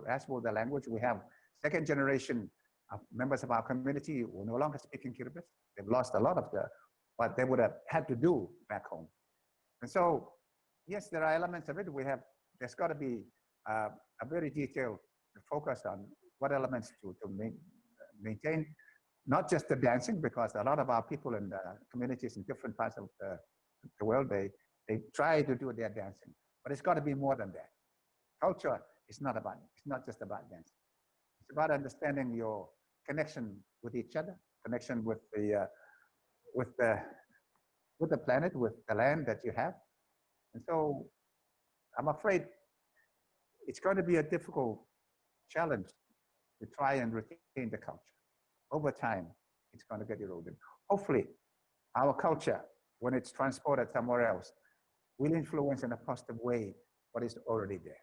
as will the language. We have second generation members of our community who no longer speak in Kiribati. They've lost a lot of what they would have had to do back home. And so, yes, there are elements of it. There's got to be a very detailed focus on what elements to maintain, not just the dancing, because a lot of our people in the communities in different parts of the world, they try to do their dancing, but it's got to be more than that. Culture is not just about dancing. It's about understanding your connection with each other, connection with the planet, with the land that you have. And so I'm afraid it's going to be a difficult challenge to try and retain the culture. Over time, it's going to get eroded. Hopefully, our culture, when it's transported somewhere else, will influence in a positive way what is already there.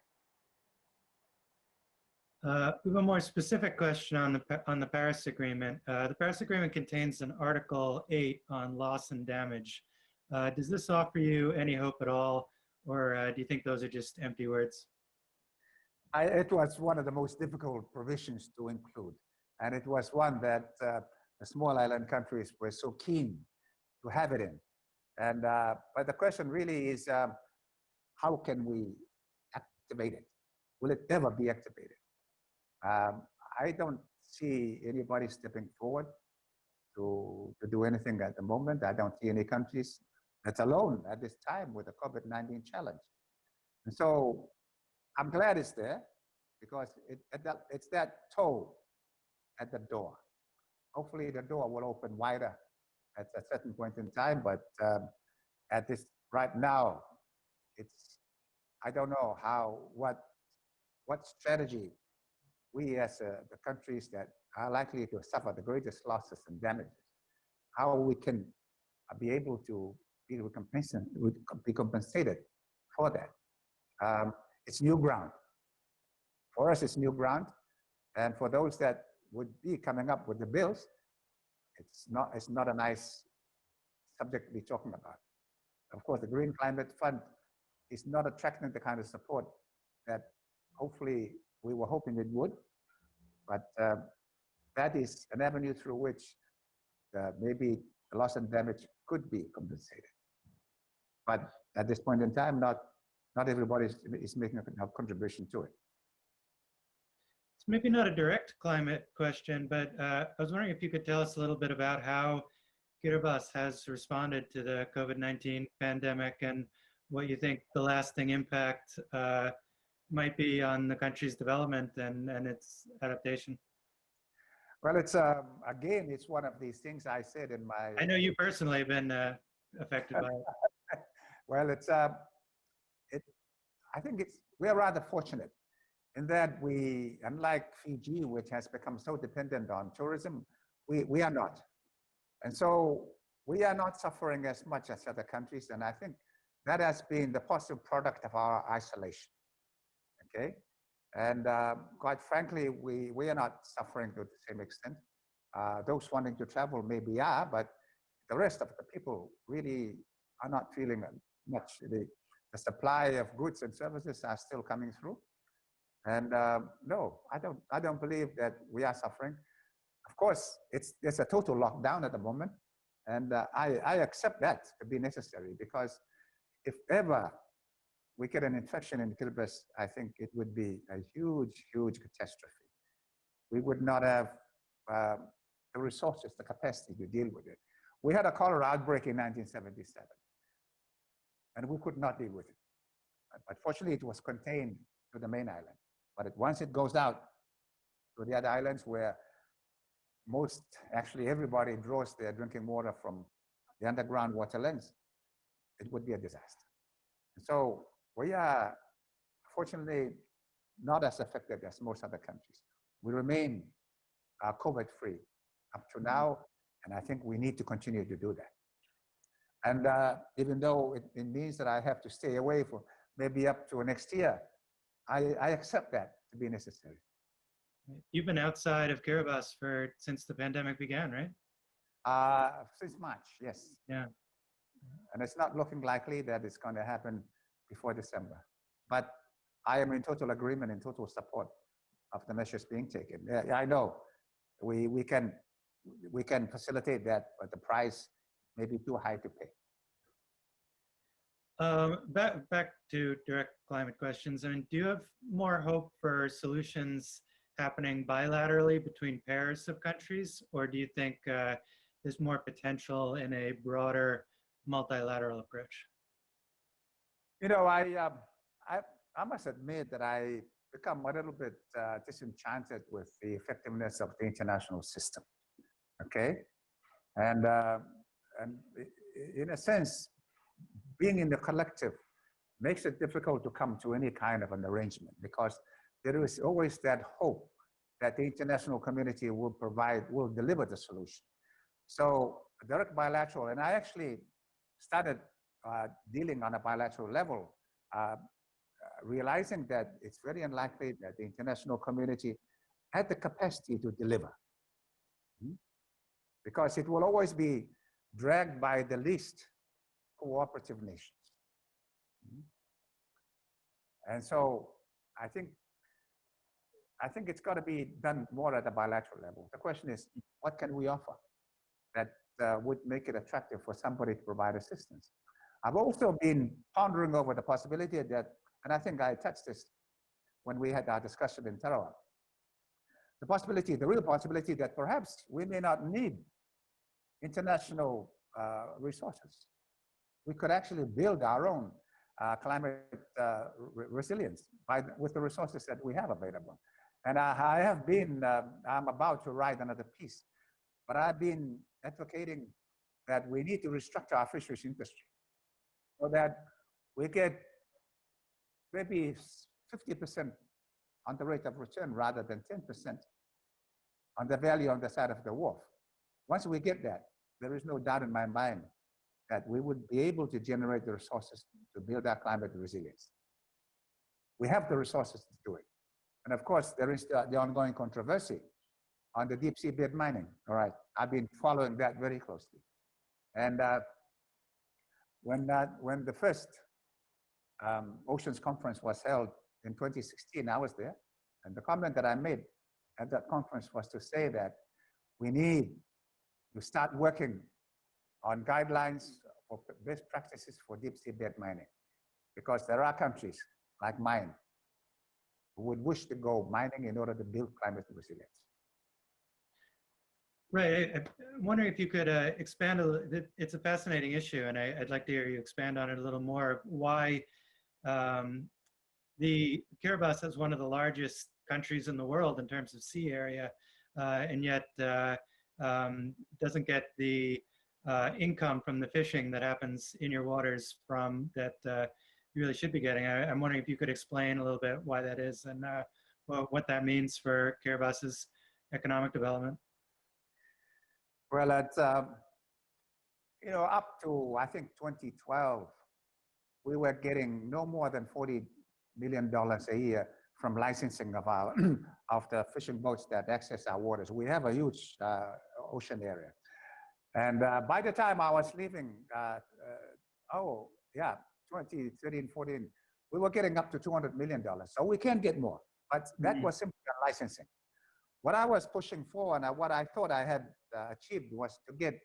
We have a more specific question on the Paris Agreement. The Paris Agreement contains an Article 8 on loss and damage. Does this offer you any hope at all, or do you think those are just empty words? It was one of the most difficult provisions to include, and it was one that the small island countries were so keen to have it in. And but the question really is, how can we activate it? Will it ever be activated? I don't see anybody stepping forward to do anything at the moment. I don't see any countries that's alone at this time with the COVID-19 challenge. And so I'm glad it's there because it's that toe at the door. Hopefully the door will open wider at a certain point in time, but at this right now, I don't know what strategy we as the countries that are likely to suffer the greatest losses and damages, how we can be able to be compensated for that. It's new ground. For us, it's new ground. And for those that would be coming up with the bills, it's not a nice subject to be talking about. Of course, the Green Climate Fund is not attracting the kind of support that hopefully we were hoping it would, but that is an avenue through which maybe the loss and damage could be compensated. But at this point in time, not everybody is making a contribution to it. It's maybe not a direct climate question, but I was wondering if you could tell us a little bit about how Kiribati has responded to the COVID-19 pandemic and what you think the lasting impact might be on the country's development and its adaptation. Well, it's again, it's one of these things I said in my. I know you personally have been affected by it. Well, I think we're rather fortunate in that we, unlike Fiji, which has become so dependent on tourism, we are not. And so we are not suffering as much as other countries. And I think that has been the positive product of our isolation, okay? And quite frankly, we are not suffering to the same extent. Those wanting to travel maybe are, but the rest of the people really are not feeling much. The supply of goods and services are still coming through. And no, I don't believe that we are suffering. Of course, it's a total lockdown at the moment. And I accept that to be necessary, because if ever we get an infection in Kiribati, I think it would be a huge, huge catastrophe. We would not have the resources, the capacity to deal with it. We had a cholera outbreak in 1977, and we could not deal with it. But fortunately, it was contained to the main island. But once it goes out to the other islands where actually everybody draws their drinking water from the underground water lens, it would be a disaster. So we are fortunately not as affected as most other countries. We remain COVID-free up to now, and I think we need to continue to do that. And even though it means that I have to stay away for maybe up to next year, I accept that to be necessary. You've been outside of Kiribati since the pandemic began, right? Since March, yes. Yeah. And it's not looking likely that it's going to happen before December. But I am in total agreement and total support of the measures being taken. Yeah, I know we can facilitate that, but the price may be too high to pay. Back to direct climate questions. I mean, do you have more hope for solutions happening bilaterally between pairs of countries, or do you think there's more potential in a broader multilateral approach? You know, I must admit that I become a little bit disenchanted with the effectiveness of the international system. Okay, and in a sense, being in the collective makes it difficult to come to any kind of an arrangement, because there is always that hope that the international community will deliver the solution. So direct bilateral, and I actually started dealing on a bilateral level, realizing that it's very unlikely that the international community had the capacity to deliver. Because it will always be dragged by the least cooperative nations. And so I think it's got to be done more at a bilateral level. The question is, what can we offer that would make it attractive for somebody to provide assistance? I've also been pondering over the possibility that, and I think I touched this when we had our discussion in Tarawa, the real possibility that perhaps we may not need international resources. We could actually build our own climate resilience with the resources that we have available. And I'm about to write another piece, but I've been advocating that we need to restructure our fisheries industry so that we get maybe 50% on the rate of return rather than 10% on the value on the side of the wharf. Once we get that, there is no doubt in my mind that we would be able to generate the resources to build our climate resilience. We have the resources to do it. And of course, there is the ongoing controversy on the deep sea bed mining. All right, I've been following that very closely. And when the first Oceans Conference was held in 2016, I was there. And the comment that I made at that conference was to say that we need to start working on guidelines for best practices for deep sea bed mining, because there are countries like mine who would wish to go mining in order to build climate resilience. Right. I'm wondering if you could expand a little. It's a fascinating issue, and I'd like to hear you expand on it a little more. Why the Kiribati is one of the largest countries in the world in terms of sea area, and yet doesn't get the income from the fishing that happens in your waters from that you really should be getting. I'm wondering if you could explain a little bit why that is and what that means for Kiribati's economic development. Well, it's, you know, up to, I think, 2012, we were getting no more than $40 million a year from licensing of our of the fishing boats that access our waters. We have a huge ocean area. And by the time I was leaving, 2013, 14, we were getting up to $200 million. So we can get more, but that was simply licensing. What I was pushing for and what I thought I had achieved was to get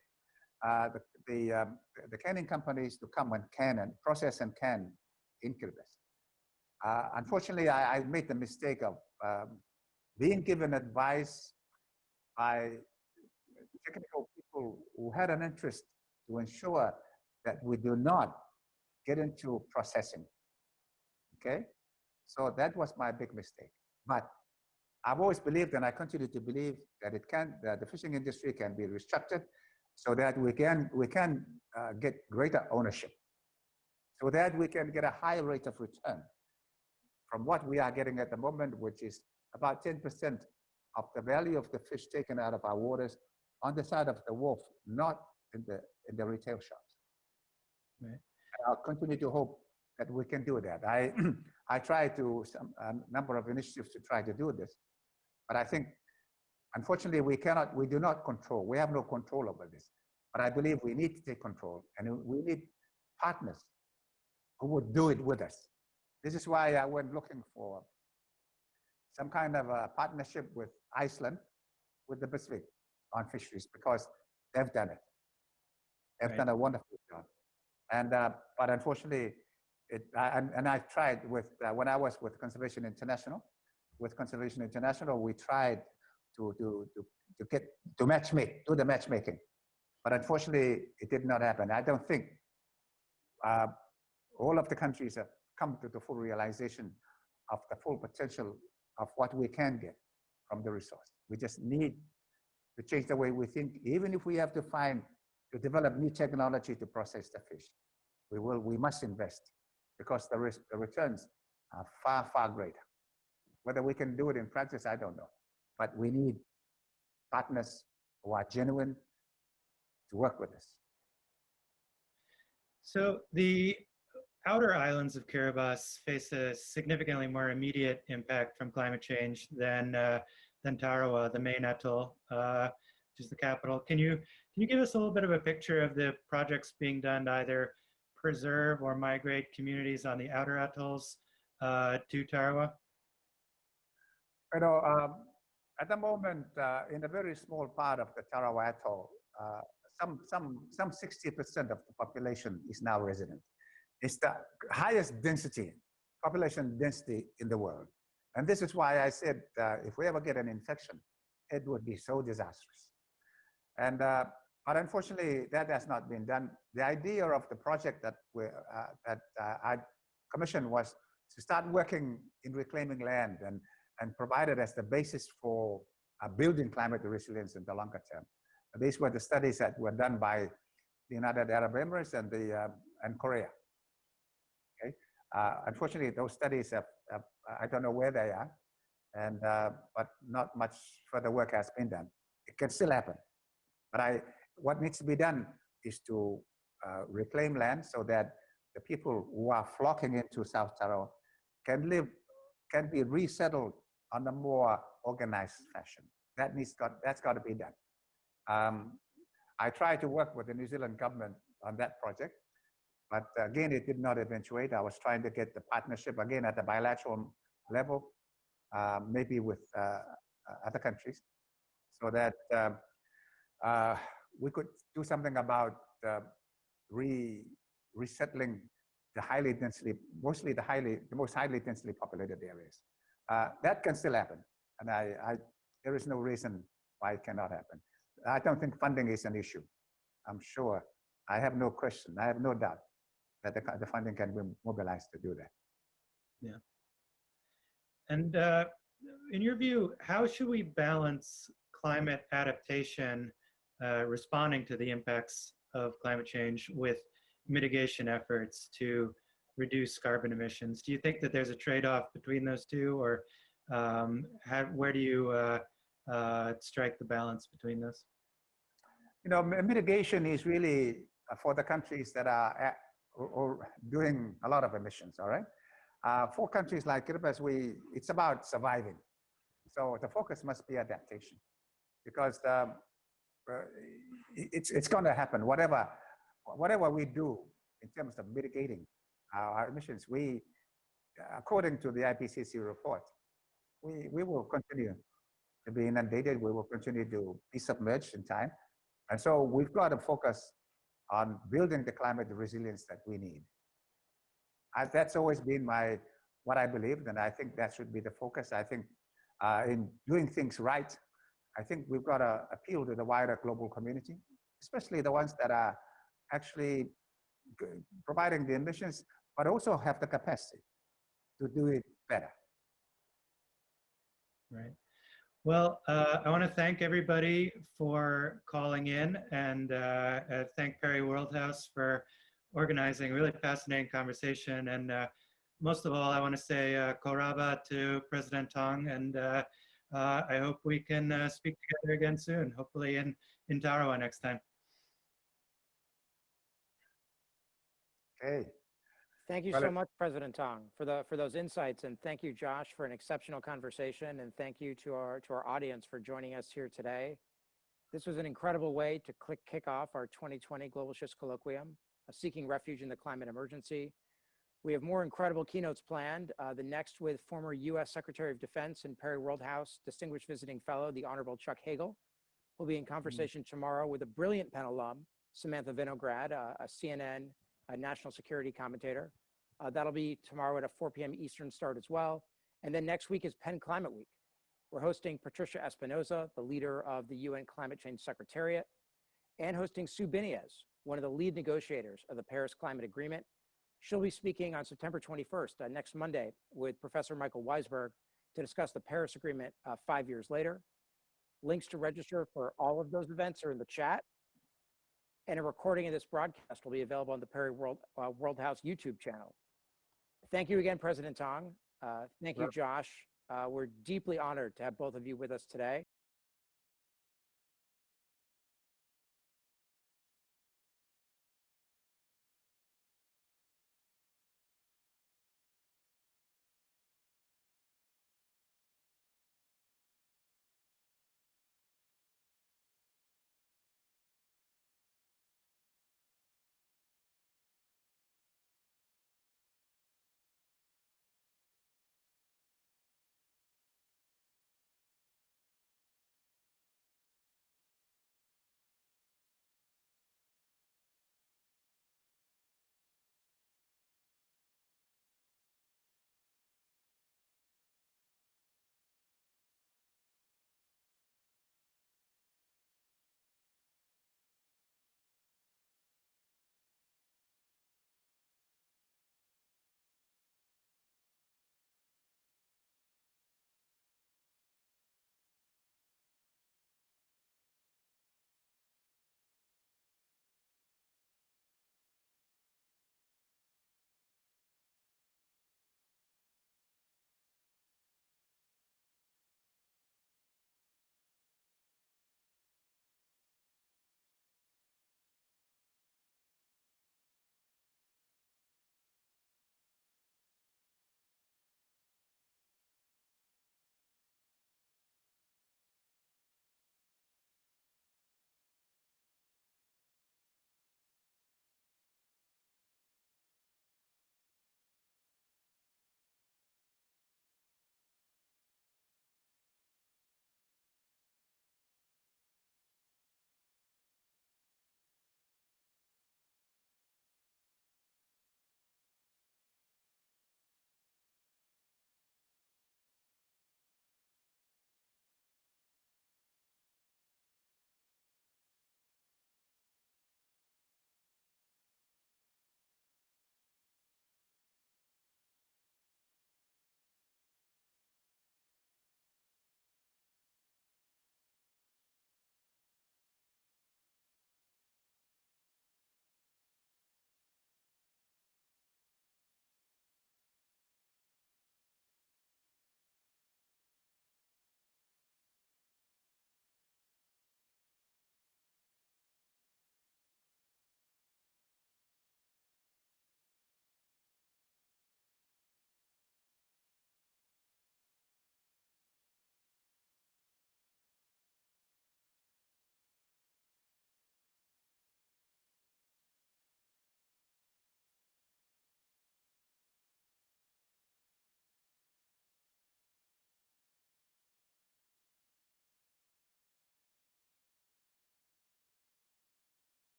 the canning companies to come and can and process and can in Kiribati. Unfortunately, I made the mistake of being given advice by technical people who had an interest to ensure that we do not get into processing. Okay, so that was my big mistake. But I've always believed, and I continue to believe, that the fishing industry can be restructured so that we can get greater ownership, so that we can get a higher rate of return from what we are getting at the moment, which is about 10% of the value of the fish taken out of our waters on the side of the wharf, not in the retail shops. Right. I'll continue to hope that we can do that. I tried to a number of initiatives to try to do this, but I think, unfortunately, we do not control. We have no control over this. But I believe we need to take control, and we need partners who would do it with us. This is why I went looking for some kind of a partnership with Iceland, with the Pacific on fisheries, because they've done it. They've done a wonderful job. And but unfortunately, I tried with when I was with Conservation International. With Conservation International, we tried to do the matchmaking, but unfortunately, it did not happen. I don't think all of the countries have come to the full realization of the full potential of what we can get from the resource. We just need to change the way we think, even if we have to develop new technology to process the fish. We must invest, because the returns are far, far greater. Whether we can do it in practice, I don't know. But we need partners who are genuine to work with us. So the outer islands of Kiribati face a significantly more immediate impact from climate change than Tarawa, the main atoll, which is the capital. Can you give us a little bit of a picture of the projects being done to either preserve or migrate communities on the outer atolls to Tarawa? You know, at the moment, in a very small part of the Tarawa atoll, some 60% of the population is now resident. It's the highest population density in the world. And this is why I said, if we ever get an infection, it would be so disastrous. And, but unfortunately, that has not been done. The idea of the project that I commissioned was to start working in reclaiming land and provide it as the basis for building climate resilience in the longer term. These were the studies that were done by the United Arab Emirates and Korea. Okay? Unfortunately, those studies I don't know where they are, and but not much further work has been done. It can still happen, but what needs to be done is to reclaim land so that the people who are flocking into South Taro can be resettled on a more organized fashion. That's got to be done. I tried to work with the New Zealand government on that project, but again, it did not eventuate. I was trying to get the partnership again at the bilateral level, maybe with other countries, so that we could do something about resettling the highly densely, mostly the most highly densely populated areas. That can still happen, and there is no reason why it cannot happen. I don't think funding is an issue. I'm sure. I have no question. I have no doubt that the funding can be mobilized to do that. Yeah. And in your view, how should we balance climate adaptation, responding to the impacts of climate change, with mitigation efforts to reduce carbon emissions? Do you think that there's a trade-off between those two, or where do you strike the balance between those? You know, mitigation is really for the countries that are doing a lot of emissions, all right? For countries like Kiribati, it's about surviving. So the focus must be adaptation, because it's going to happen. Whatever we do in terms of mitigating our emissions, according to the IPCC report, we will continue to be inundated. We will continue to be submerged in time. And so we've got to focus on building the climate resilience that we need. That's always been what I believed, and I think that should be the focus. I think in doing things right, I think we've got to appeal to the wider global community, especially the ones that are actually providing the emissions, but also have the capacity to do it better. Right. Well, I want to thank everybody for calling in, and thank Perry Worldhouse for organizing a really fascinating conversation. And most of all, I want to say koraba to President Tong, and I hope we can speak together again soon, hopefully in Tarawa next time. Okay. Thank you so much, President Tong, for those insights, and thank you, Josh, for an exceptional conversation, and thank you to our audience for joining us here today. This was an incredible way to kick off our 2020 Global Shifts Colloquium, Seeking Refuge in the Climate Emergency. We have more incredible keynotes planned, the next with former U.S. Secretary of Defense and Perry Worldhouse Distinguished Visiting Fellow, the Honorable Chuck Hagel. We'll be in conversation tomorrow with a brilliant Penn alum, Samantha Vinograd, a CNN national security commentator. That'll be tomorrow at a 4 p.m. Eastern start as well. And then next week is Penn Climate Week. We're hosting Patricia Espinosa, the leader of the UN Climate Change Secretariat, and hosting Sue Biniez, one of the lead negotiators of the Paris Climate Agreement. She'll be speaking on September 21st, next Monday, with Professor Michael Weisberg to discuss the Paris Agreement 5 years later. Links to register for all of those events are in the chat. And a recording of this broadcast will be available on the Perry Worldhouse YouTube channel. Thank you again, President Tong. Thank you, Josh. We're deeply honored to have both of you with us today.